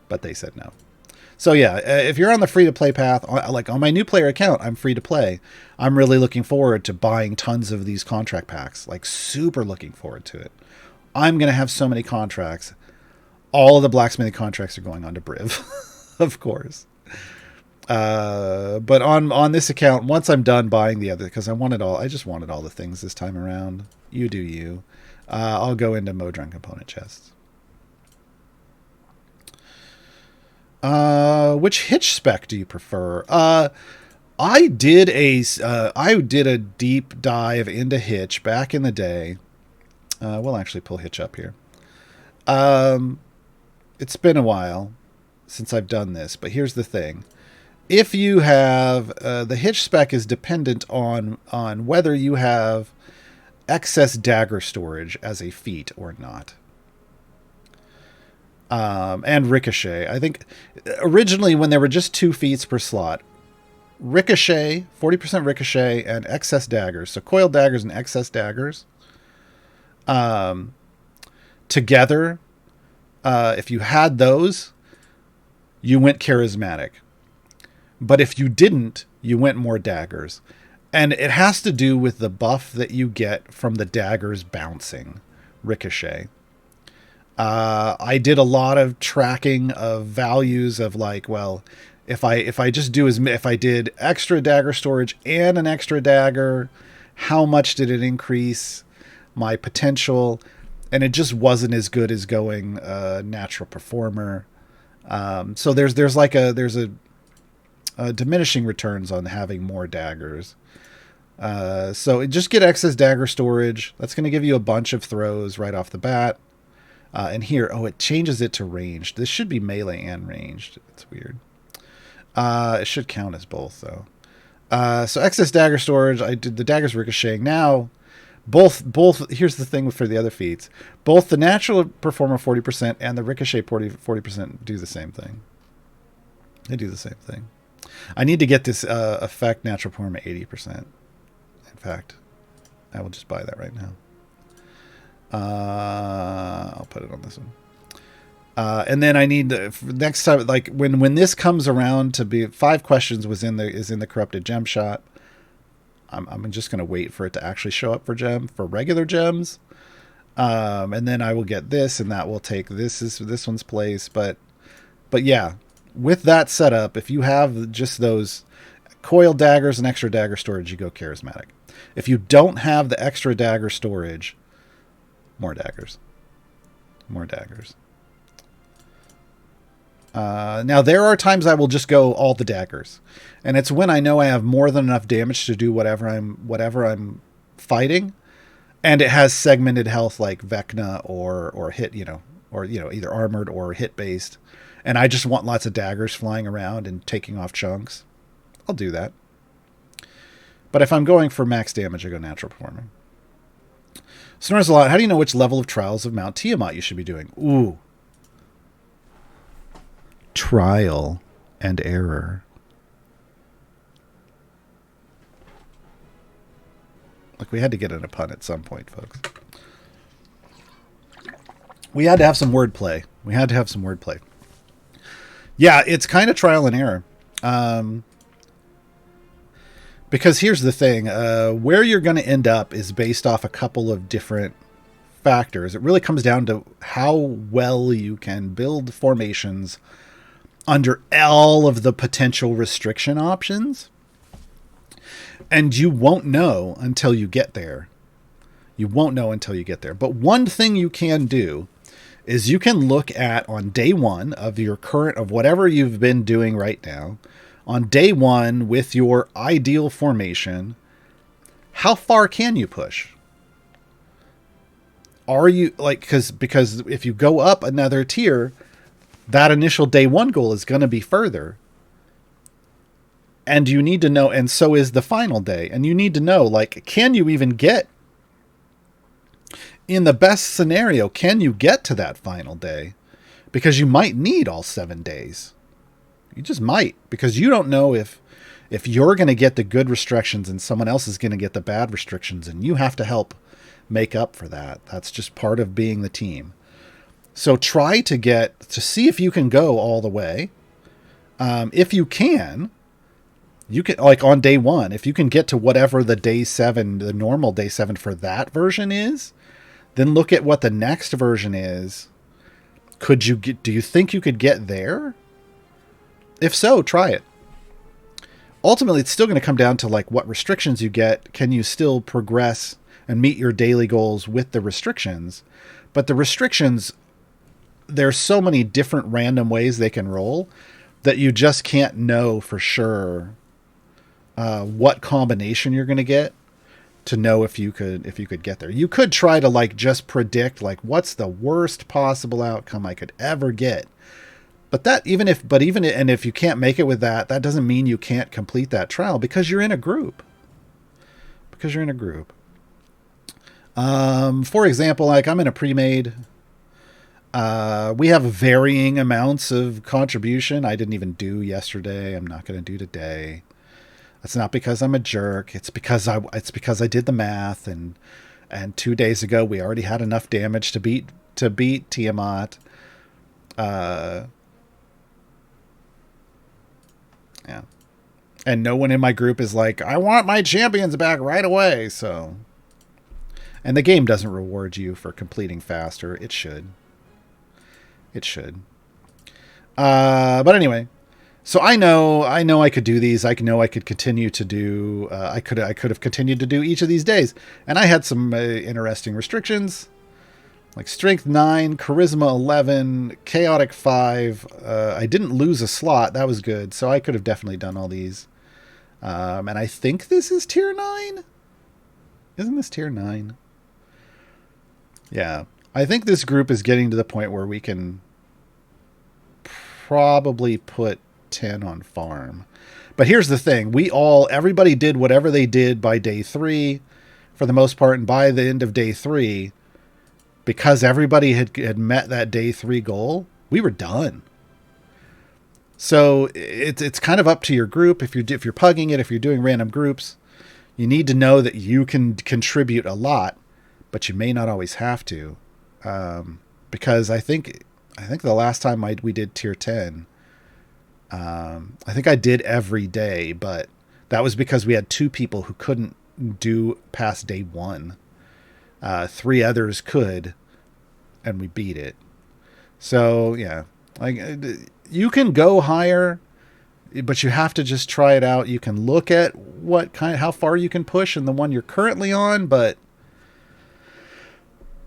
but they said no. So yeah, if you're on the free-to-play path, like on my new player account, I'm free to play. I'm really looking forward to buying tons of these contract packs, like super looking forward to it. I'm going to have so many contracts. All of the blacksmithing contracts are going on to Briv, of course. But on this account, once I'm done buying the other, because I just wanted all the things this time around. You do you. I'll go into Modron component chests. Which hitch spec do you prefer? I did a deep dive into hitch back in the day. We'll actually pull hitch up here. It's been a while since I've done this, but here's the thing. If you have the hitch spec is dependent on whether you have excess dagger storage as a feat or not. And ricochet. I think originally when there were just 2 feats per slot, ricochet, 40% ricochet, and excess daggers. So coiled daggers and excess daggers. Together, if you had those, you went charismatic. But if you didn't, you went more daggers. And it has to do with the buff that you get from the daggers bouncing, ricochet. I did a lot of tracking of values of like, well, if I did extra dagger storage and an extra dagger, how much did it increase my potential? And it just wasn't as good as going natural performer. So there's a diminishing returns on having more daggers. So just get excess dagger storage. That's going to give you a bunch of throws right off the bat. And here, it changes it to ranged. This should be melee and ranged. It's weird. It should count as both, though. So excess dagger storage. I did the daggers ricocheting. Now, both. Here's the thing for the other feats. Both the natural performer 40% and the ricochet 40% do the same thing. They do the same thing. I need to get this effect natural performer 80%. In fact, I will just buy that right now. I'll put it on this one. And then I need next time, like when this comes around to be 5 questions is in the corrupted gem shop. I'm just going to wait for it to actually show up for regular gems. And then I will get this, and that will take this one's place. But yeah, with that setup, if you have just those coiled daggers and extra dagger storage, you go charismatic. If you don't have the extra dagger storage, more daggers. Now there are times I will just go all the daggers, and it's when I know I have more than enough damage to do whatever I'm fighting, and it has segmented health like Vecna or hit, or either armored or hit based, and I just want lots of daggers flying around and taking off chunks. I'll do that. But if I'm going for max damage, I go natural performing. Snores a lot. How do you know which level of Trials of Mount Tiamat you should be doing? Ooh. Trial and error. Look, we had to get in a pun at some point, folks. We had to have some wordplay. Yeah, it's kind of trial and error. Because here's the thing, where you're going to end up is based off a couple of different factors. It really comes down to how well you can build formations under all of the potential restriction options. And you won't know until you get there. But one thing you can do is you can look at on day one of whatever you've been doing right now, on day one with your ideal formation, how far can you push? Are you because if you go up another tier, that initial day one goal is going to be further. And you need to know, and so is the final day. And you need to know, can you even get, in the best scenario, can you get to that final day? Because you might need all 7 days. You just might, because you don't know if you're going to get the good restrictions and someone else is going to get the bad restrictions, and you have to help make up for that. That's just part of being the team. So try to see if you can go all the way. If you can, like on day 1, if you can get to whatever the day 7, the normal day 7 for that version is, then look at what the next version is. Do you think you could get there? If so, try it. Ultimately, it's still going to come down to like what restrictions you get. Can you still progress and meet your daily goals with the restrictions? But the restrictions, there's so many different random ways they can roll that you just can't know for sure what combination you're going to get to know if you could get there. You could try to like just predict like what's the worst possible outcome I could ever get. But even if you can't make it with that, that doesn't mean you can't complete that trial because you're in a group. For example, like I'm in a pre-made. We have varying amounts of contribution. I didn't even do yesterday. I'm not going to do today. That's not because I'm a jerk. It's because I did the math, and 2 days ago we already had enough damage to beat Tiamat. Yeah. And no one in my group is like, I want my champions back right away. So, and the game doesn't reward you for completing faster. It should. But anyway, so I know I could do these. I know I could continue to do. I could have continued to do each of these days, and I had some interesting restrictions, like Strength 9, Charisma 11, Chaotic 5. I didn't lose a slot. That was good. So I could have definitely done all these. And I think this is Tier 9. Isn't this Tier 9? Yeah. I think this group is getting to the point where we can probably put 10 on farm. But here's the thing. Everybody did whatever they did by day 3 for the most part. And by the end of day 3, because everybody had met that day 3 goal, we were done. So it's kind of up to your group. If you're pugging it, if you're doing random groups, you need to know that you can contribute a lot, but you may not always have to. Because I think the last time we did tier 10, I think I did every day, but that was because we had 2 people who couldn't do past day 1. 3 others could, and we beat it. So yeah, like you can go higher, but you have to just try it out. You can look at how far you can push in the one you're currently on, but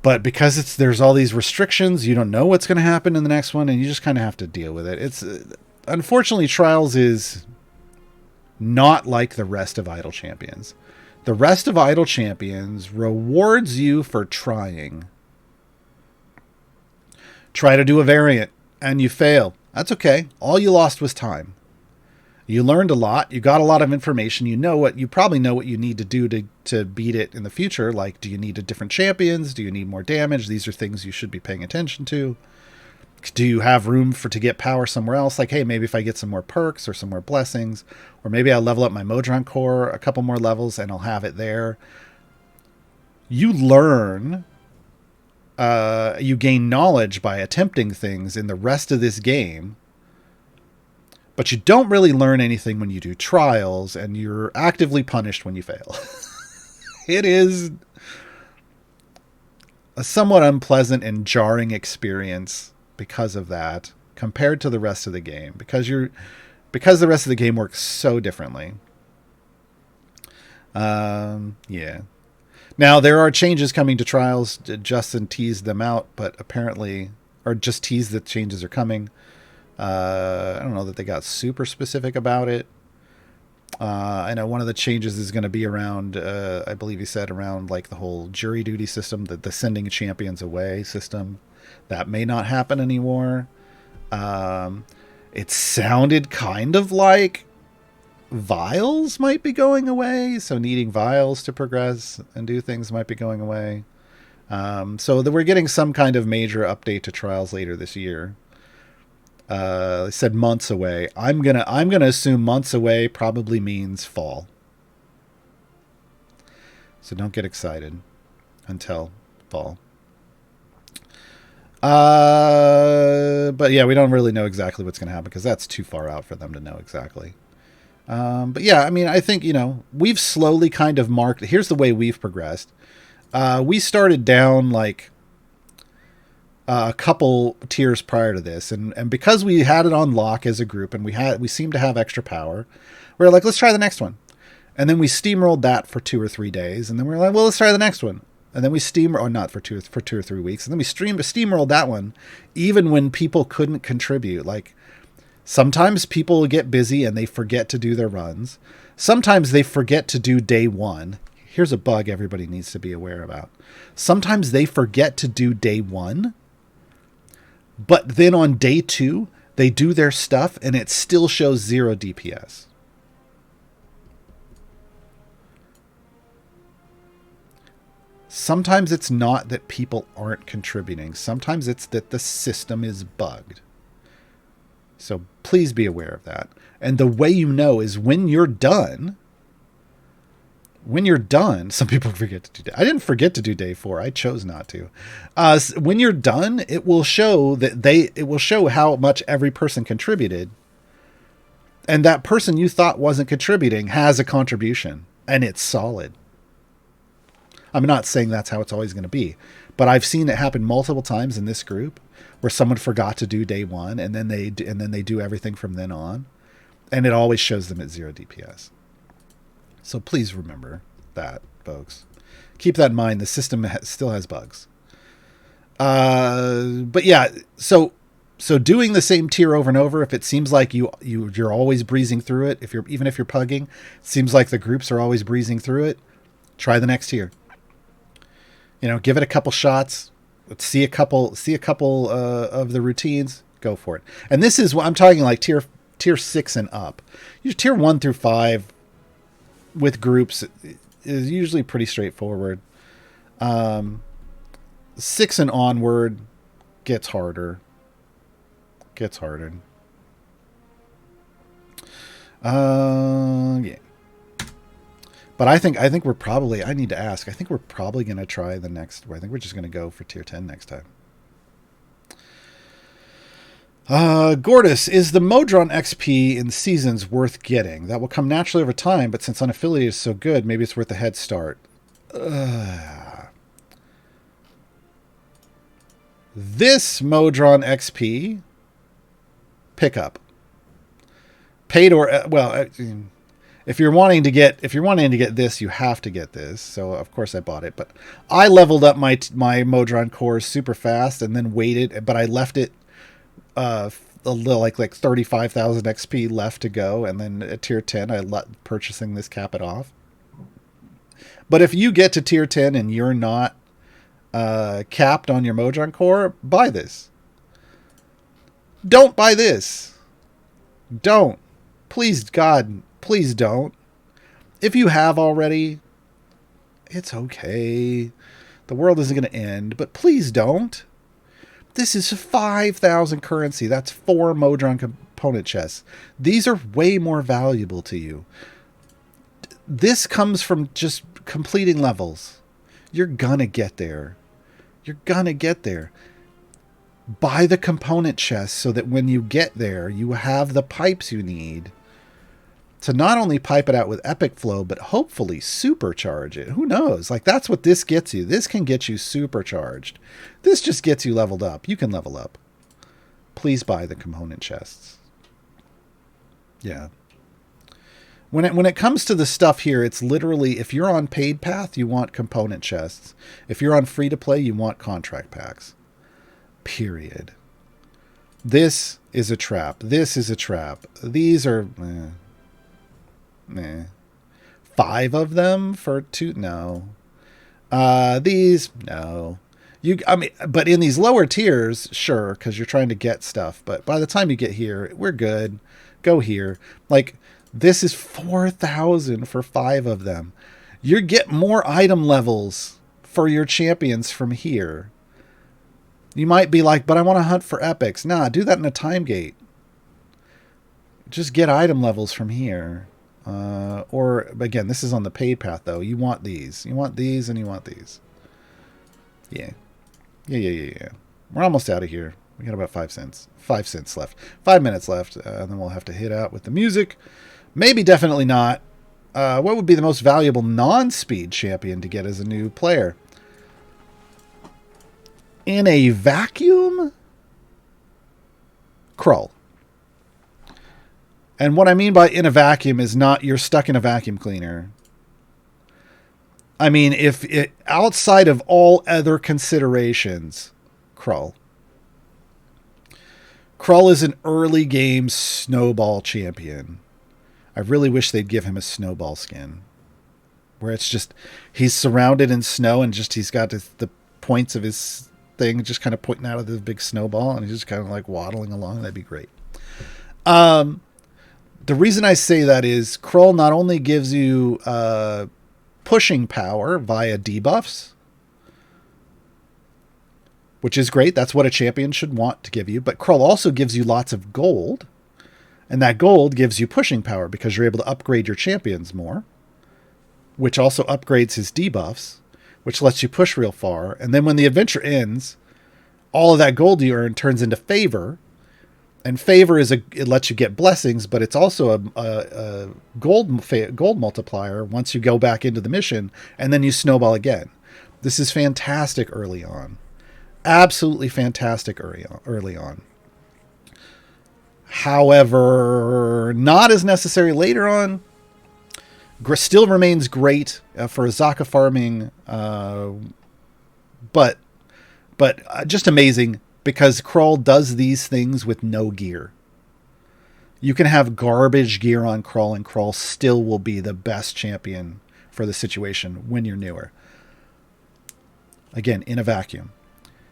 because there's all these restrictions, you don't know what's going to happen in the next one, and you just kind of have to deal with it. It's unfortunately, Trials is not like the rest of Idle Champions. The rest of Idle Champions rewards you for trying. Try to do a variant, and you fail. That's okay. All you lost was time. You learned a lot. You got a lot of information. You probably know what you need to do to beat it in the future. Like, do you need different champions? Do you need more damage? These are things you should be paying attention to. Do you have room to get power somewhere else? Like, hey, maybe if I get some more perks or some more blessings, or maybe I'll level up my Modron core a couple more levels and I'll have it there. You learn, you gain knowledge by attempting things in the rest of this game, but you don't really learn anything when you do trials, and you're actively punished when you fail. It is a somewhat unpleasant and jarring experience because of that, compared to the rest of the game, because the rest of the game works so differently. Yeah. Now there are changes coming to Trials. Justin teased them out, but apparently, or just teased that changes are coming. I don't know that they got super specific about it. I know one of the changes is going to be around, I believe he said around like the whole jury duty system, the sending champions away system. That may not happen anymore. It sounded kind of like vials might be going away. So needing vials to progress and do things might be going away. So that we're getting some kind of major update to Trials later this year. They said months away. I'm gonna assume months away probably means fall. So don't get excited until fall. But yeah, we don't really know exactly what's going to happen because that's too far out for them to know exactly. But yeah, I mean, I think, we've slowly kind of marked. Here's the way we've progressed. We started down like a couple tiers prior to this, and because we had it on lock as a group, and we seemed to have extra power, we were like, let's try the next one, and then we steamrolled that for 2 or 3 days, and then we were like, well, let's try the next one, and then we not for 2 or 3 weeks, and then we steamrolled that one, even when people couldn't contribute. Like sometimes people get busy and they forget to do their runs. Sometimes they forget to do day one. Here's a bug everybody needs to be aware about. Sometimes they forget to do day one, but then on day 2, they do their stuff and it still shows 0 DPS. Sometimes it's not that people aren't contributing. Sometimes it's that the system is bugged. So please be aware of that. And the way you know is when you're done, some people forget to do. I didn't forget to do day 4. I chose not to. When you're done, it will show how much every person contributed. And that person you thought wasn't contributing has a contribution, and it's solid. I'm not saying that's how it's always going to be, but I've seen it happen multiple times in this group where someone forgot to do day 1, and then they do everything from then on, and it always shows them at 0 DPS. So please remember that, folks. Keep that in mind. The system still has bugs. But yeah, so doing the same tier over and over, if it seems like you're always breezing through it, even if you're pugging, it seems like the groups are always breezing through it, try the next tier. Give it a couple shots. Let's see a couple of the routines. Go for it. And this is what I'm talking like tier 6 and up. Tier 1 through 5 with groups is usually pretty straightforward. 6 and onward gets harder. Yeah. But I think we're probably, I need to ask, I think we're probably going to try the next, I think we're just going to go for tier 10 next time. Gordis, is the Modron XP in seasons worth getting? That will come naturally over time, but since unaffiliated is so good, maybe it's worth a head start. This Modron XP pickup. Paid or, if you're wanting to get this, you have to get this. So of course I bought it, but I leveled up my Modron cores super fast and then waited, but I left it a little like 35,000 XP left to go, and then at tier 10 I let purchasing this cap it off. But if you get to tier 10 and you're not capped on your Modron core, buy this. Don't buy this. Don't. Please, God, please don't. If you have already, it's okay. The world isn't going to end, but please don't. This is 5,000 currency. That's 4 Modron component chests. These are way more valuable to you. This comes from just completing levels. You're gonna get there. Buy the component chest so that when you get there, you have the pipes you need to not only pipe it out with epic flow, but hopefully supercharge it. Who knows? Like, that's what this gets you. This can get you supercharged. This just gets you leveled up. You can level up. Please buy the component chests. Yeah. When it comes to the stuff here, it's literally, if you're on paid path, you want component chests. If you're on free to play, you want contract packs. Period. This is a trap. This is a trap. These are... 5 of them for 2? No. These? No. But in these lower tiers, sure, because you're trying to get stuff. But by the time you get here, we're good. Go here. Like, this is 4,000 for 5 of them. You get more item levels for your champions from here. You might be like, but I want to hunt for epics. Nah, do that in a time gate. Just get item levels from here. Or, again, this is on the paid path, though. You want these. You want these and you want these. Yeah. Yeah. We're almost out of here. We got about 5 cents. 5 cents left. 5 minutes left. And then we'll have to hit out with the music. Maybe, definitely not. What would be the most valuable non-speed champion to get as a new player? In a vacuum? Krull. And what I mean by in a vacuum is not you're stuck in a vacuum cleaner. I mean, if it outside of all other considerations, Krull. Krull is an early game snowball champion. I really wish they'd give him a snowball skin. Where it's just, he's surrounded in snow and just he's got the points of his thing just kind of pointing out of the big snowball and he's just kind of like waddling along. That'd be great. The reason I say that is Krull not only gives you pushing power via debuffs, which is great. That's what a champion should want to give you. But Krull also gives you lots of gold. And that gold gives you pushing power because you're able to upgrade your champions more, which also upgrades his debuffs, which lets you push real far. And then when the adventure ends, all of that gold you earn turns into favor. And favor it lets you get blessings, but it's also a gold multiplier once you go back into the mission, and then you snowball again. This is fantastic early on. Absolutely fantastic early on. However, not as necessary later on. Still remains great for Zaka farming, but just amazing because Krull does these things with no gear. You can have garbage gear on Krull, and Krull still will be the best champion for the situation when you're newer. Again, in a vacuum.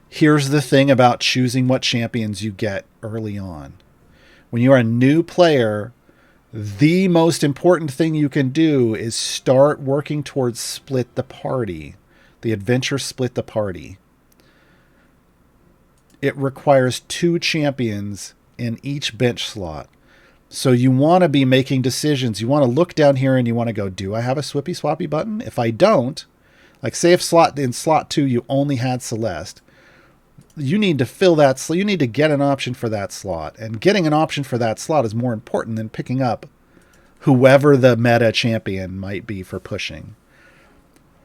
Here's the thing about choosing what champions you get early on. When you are a new player, the most important thing you can do is start working towards split the party. The adventure split the party. It requires 2 champions in each bench slot. So you want to be making decisions. You want to look down here and you want to go, do I have a Swippy Swappy button? If I don't, like say if in slot 2 you only had Celeste, you need to fill that slot. You need to get an option for that slot. And getting an option for that slot is more important than picking up whoever the meta champion might be for pushing.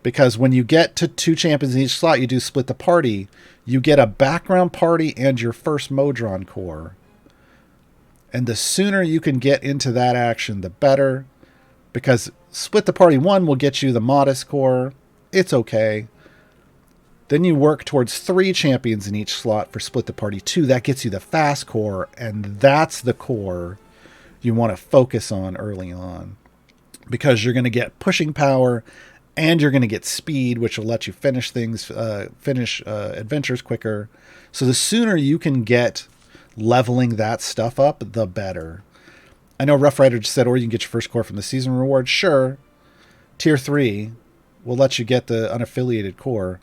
Because when you get to 2 champions in each slot, you do split the party. You get a background party and your first Modron core. And the sooner you can get into that action, the better. Because split the party 1 will get you the modest core. It's okay. Then you work towards 3 champions in each slot for split the party 2. That gets you the fast core, and that's the core you want to focus on early on. Because you're going to get pushing power, and you're going to get speed, which will let you finish things, adventures quicker. So the sooner you can get leveling that stuff up, the better. I know Rough Rider just said, or you can get your first core from the season reward. Sure. Tier 3 will let you get the unaffiliated core.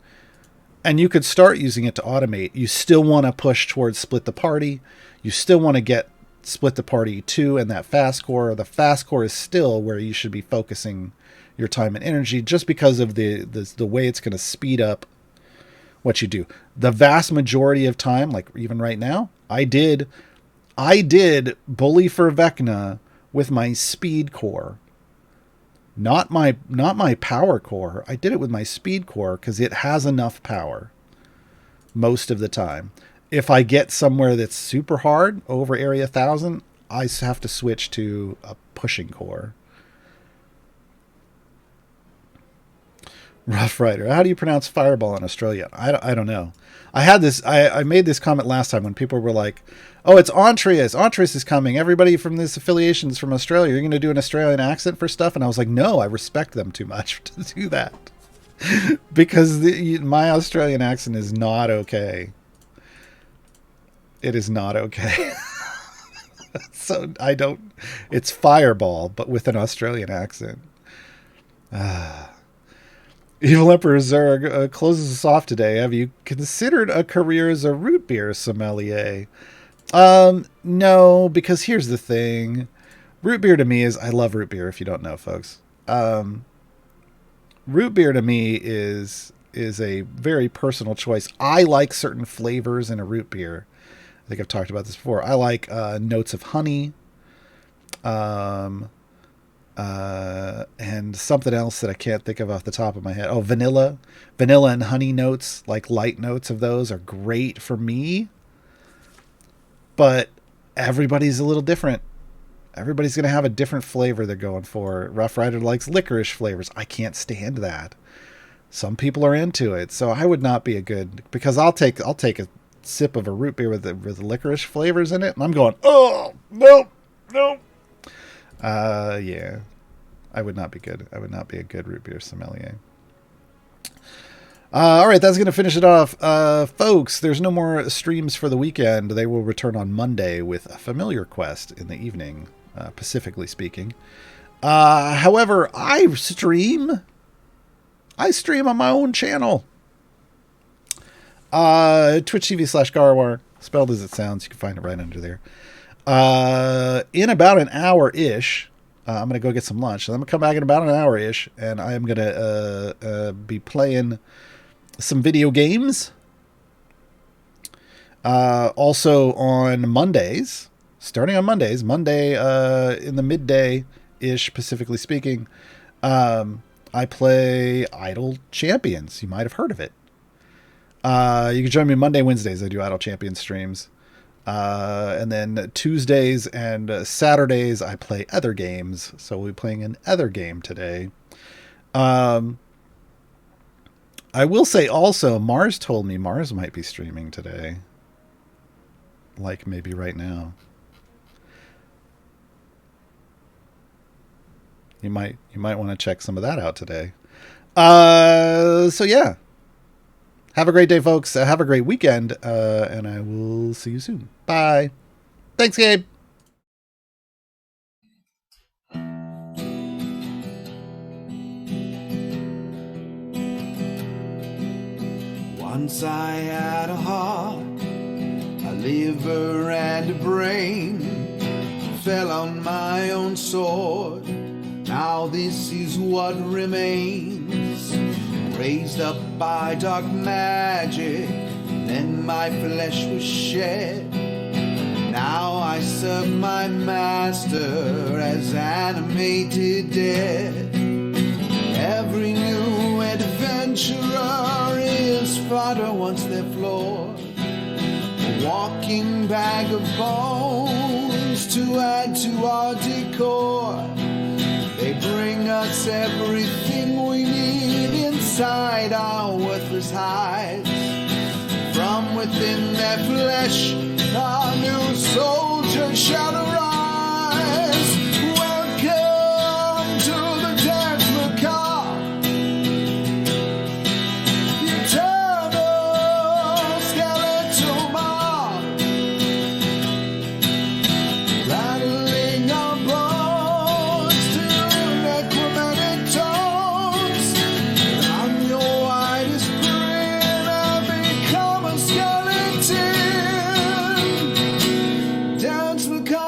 And you could start using it to automate. You still want to push towards split the party. You still want to get split the party 2 and that fast core. The fast core is still where you should be focusing your time and energy just because of the way it's going to speed up what you do. The vast majority of time, like even right now, I did bully for Vecna with my speed core. Not my power core. I did it with my speed core because it has enough power most of the time. If I get somewhere that's super hard over area 1000, I have to switch to a pushing core. Rough Rider. How do you pronounce fireball in Australia? I don't know. I made this comment last time when people were like, oh, it's Entreus. Entreus is coming. Everybody from this affiliation is from Australia. You're going to do an Australian accent for stuff? And I was like, no, I respect them too much to do that. Because my Australian accent is not okay. It is not okay. So it's fireball, but with an Australian accent. Evil Emperor Zerg closes us off today. Have you considered a career as a root beer sommelier? No, because here's the thing. Root beer to me is, I love root beer if you don't know, folks. Root beer to me is is a very personal choice. I like certain flavors in a root beer. I think I've talked about this before. I like notes of honey, and something else that I can't think of off the top of my head. Oh, vanilla and honey notes, like light notes of those, are great for me. But everybody's a little different. Everybody's going to have a different flavor they're going for. Rough Rider likes licorice flavors. I can't stand that. Some people are into it, so I would not be a good, because I'll take a sip of a root beer with the licorice flavors in it, and I'm going, oh no. Yeah, I would not be good. I would not be a good root beer sommelier. All right, that's going to finish it off. Folks, there's no more streams for the weekend. They will return on Monday with a Familiar Quest in the evening, Pacifically speaking. However, I stream on my own channel. Twitch TV/Gaarawarr, spelled as it sounds. You can find it right under there. In about an hour-ish, I'm going to go get some lunch. And I'm going to come back in about an hour-ish, and I am going to be playing some video games. Also on Mondays, starting on Mondays, Monday in the midday-ish, Pacifically speaking, I play Idle Champions. You might have heard of it. You can join me Monday, Wednesdays. I do Idle Champions streams. And then Tuesdays and Saturdays, I play other games. So we'll be playing an other game today. I will say also, Mars told me Mars might be streaming today. Like maybe right now. You might want to check some of that out today. So yeah. Have a great day, folks. Have a great weekend. And I will see you soon. Bye. Thanks, Gabe. Once I had a heart, a liver and a brain, fell on my own sword. Now this is what remains. Raised up by dark magic, then my flesh was shed. Now I serve my master as animated dead. Every new adventurer is fodder once they're floored. A walking bag of bones to add to our decor. They bring us everything we need inside our worthless hides. From within their flesh, our new soldiers shall arise. Welcome to the dance macabre, eternal skeletal mob, rattling our bones to necromantic tones. I'm your widest grin, I've become a skeleton. Dance macabre.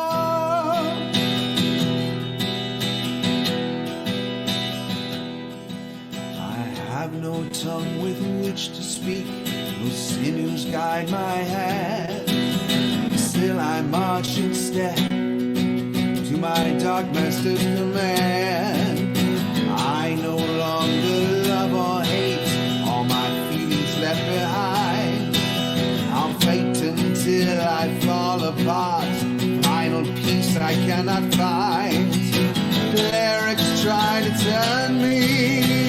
I have no tongue with which to speak, no sinews guide my hand. Still I march in step to my dark master's command. I no longer love or hate, all my feelings left behind. I'll fight until I fall apart, final peace I cannot find. Clerics try to turn me